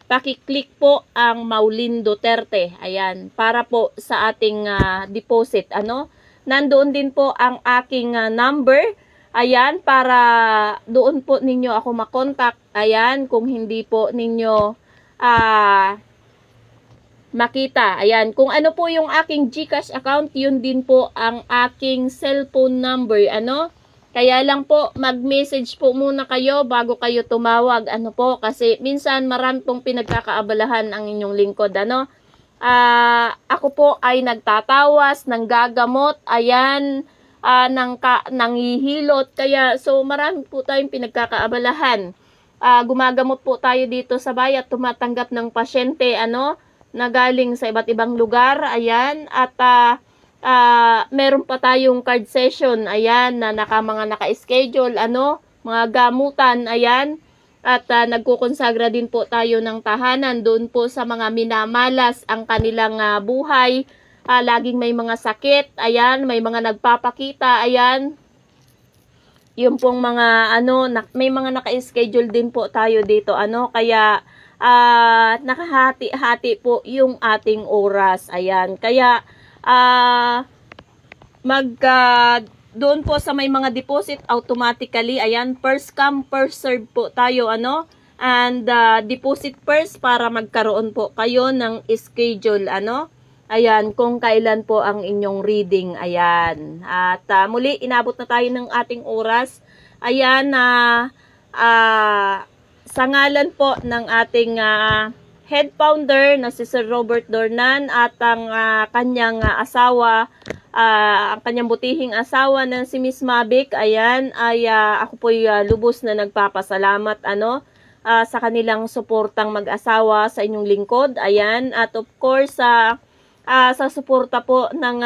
Paki-click po ang Maulin Duterte. Ayan, para po sa ating deposit. Ano, nandoon din po ang aking number. Ayan, para doon po ninyo ako makontak. Ayan, kung hindi po ninyo makita. Ayan, kung ano po yung aking GCash account, yun din po ang aking cellphone number, ano. Kaya lang po, mag-message po muna kayo bago kayo tumawag, ano po, kasi minsan marami pong pinagkakaabalahan ang inyong lingkod, ano. Ako po ay nagtatawas, nanggagamot, ayan, nanghihilot, kaya so marami po tayong pinagkakaabalahan. Gumagamot po tayo dito sa bayan, tumatanggap ng pasyente, ano, na galing sa iba't ibang lugar, ayan, at meron pa tayong card session, ayan, na mga naka-schedule, ano, mga gamutan, ayan, at nagkukonsagra din po tayo ng tahanan doon po sa mga minamalas ang kanilang buhay, laging may mga sakit, ayan, may mga nagpapakita, ayan, yung pong mga, ano, may mga naka-schedule din po tayo dito, ano, kaya nakahati-hati po yung ating oras. Ayan. Kaya doon po sa may mga deposit automatically, ayan, first come first serve po tayo, ano. And deposit first para magkaroon po kayo ng schedule, ano. Ayan, kung kailan po ang inyong reading. Ayan. At muli inabot na tayo ng ating oras. Ayan, sa ngalan po ng ating head founder na si Sir Robert Dornan at ang kanyang asawa, ang kanyang butihing asawa na si Miss Mavic, ayan, ay ako po'y lubos na nagpapasalamat, ano, sa kanilang suportang mag-asawa sa inyong lingkod, ayan, at of course sa suporta po ng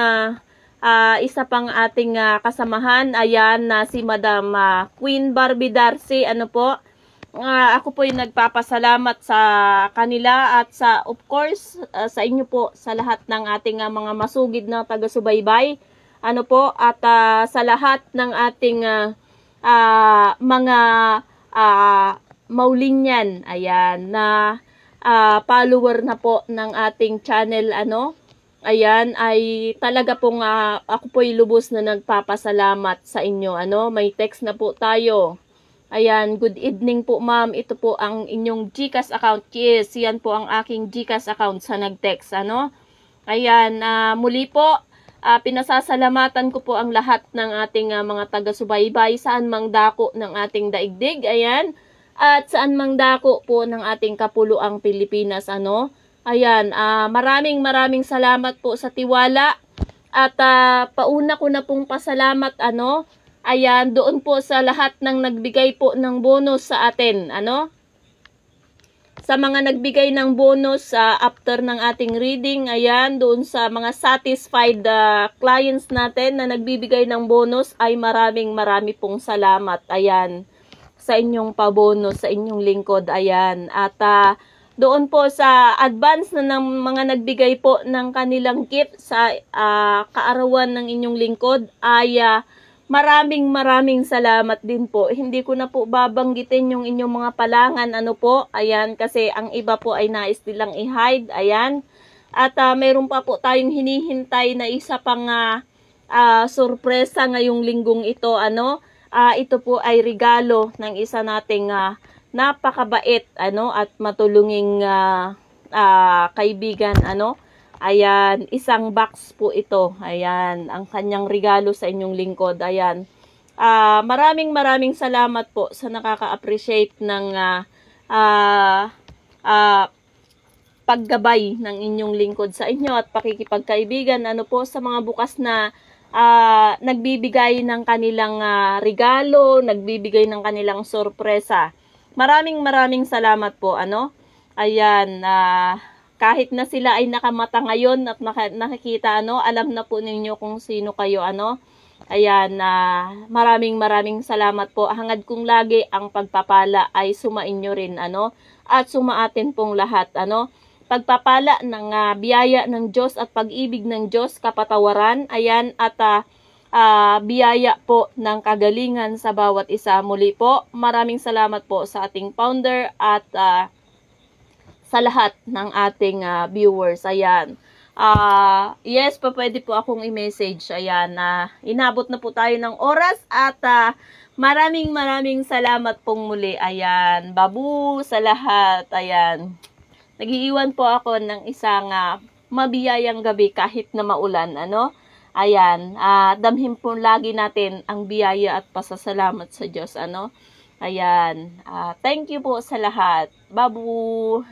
isa pang ating kasamahan, ayan, na si Madam Queen Barbie Darcy, ano po. Ako po yung nagpapasalamat sa kanila at sa, of course, sa inyo po, sa lahat ng ating mga masugid na taga-subaybay, ano po, at sa lahat ng ating mga Maulinyan, ayan, na follower na po ng ating channel, ano, ayan, ay talaga pong ako po yung lubos na nagpapasalamat sa inyo, ano, may text na po tayo. Ayan, good evening po ma'am. Ito po ang inyong GCash account. Yes, yan po ang aking GCash account sa nag-text, ano. Ayan, muli po, pinasasalamatan ko po ang lahat ng ating mga taga-subaybay saan mang dako ng ating daigdig. Ayan, at saan mang dako po ng ating kapuluang Pilipinas, ano. Ayan, maraming salamat po sa tiwala at pauna ko na pong pasalamat, ano. Ayan, doon po sa lahat ng nagbigay po ng bonus sa atin, ano. Sa mga nagbigay ng bonus after ng ating reading, ayan, doon sa mga satisfied clients natin na nagbibigay ng bonus, ay marami pong salamat, ayan, sa inyong pabonus, sa inyong lingkod, ayan. At doon po sa advance na ng mga nagbigay po ng kanilang gift sa kaarawan ng inyong lingkod, ay maraming salamat din po. Hindi ko na po babanggitin yung inyong mga palangan, ano po, ayan, kasi ang iba po ay nais nilang i-hide, ayan. At mayroon pa po tayong hinihintay na isa pang sorpresa ngayong linggong ito, ano. Ito po ay regalo ng isa nating napakabait, ano, at matulunging kaibigan, ano. Ayan, isang box po ito. Ayan, ang kanyang regalo sa inyong lingkod. Ayan. Maraming salamat po sa nakaka-appreciate ng paggabay ng inyong lingkod sa inyo at pakikipagkaibigan, ano po, sa mga bukas na nagbibigay ng kanilang regalo, nagbibigay ng kanilang sorpresa. Maraming salamat po, ano. Ayan, kahit na sila ay nakamata ngayon at nakikita, ano, alam na po ninyo kung sino kayo, ano. Ayan, maraming salamat po. Hangad kong lagi ang pagpapala ay sumainyo rin, ano, at sumaatin pong lahat, ano. Pagpapala ng biyaya ng Diyos at pag-ibig ng Diyos, kapatawaran, ayan, at biyaya po ng kagalingan sa bawat isa. Muli po, maraming salamat po sa ating founder at sa lahat ng ating viewers. Ayan. Yes, pwede po akong i-message. Ayan, inabot na po tayo ng oras at maraming salamat pong muli. Ayan, babu sa lahat. Ayan. Nagiiwan po ako ng isang mabiyayang gabi kahit na maulan, ano? Ayan, damhin po lagi natin ang biyaya at pasasalamat sa Diyos, ano? Ayan, thank you po sa lahat. Babu!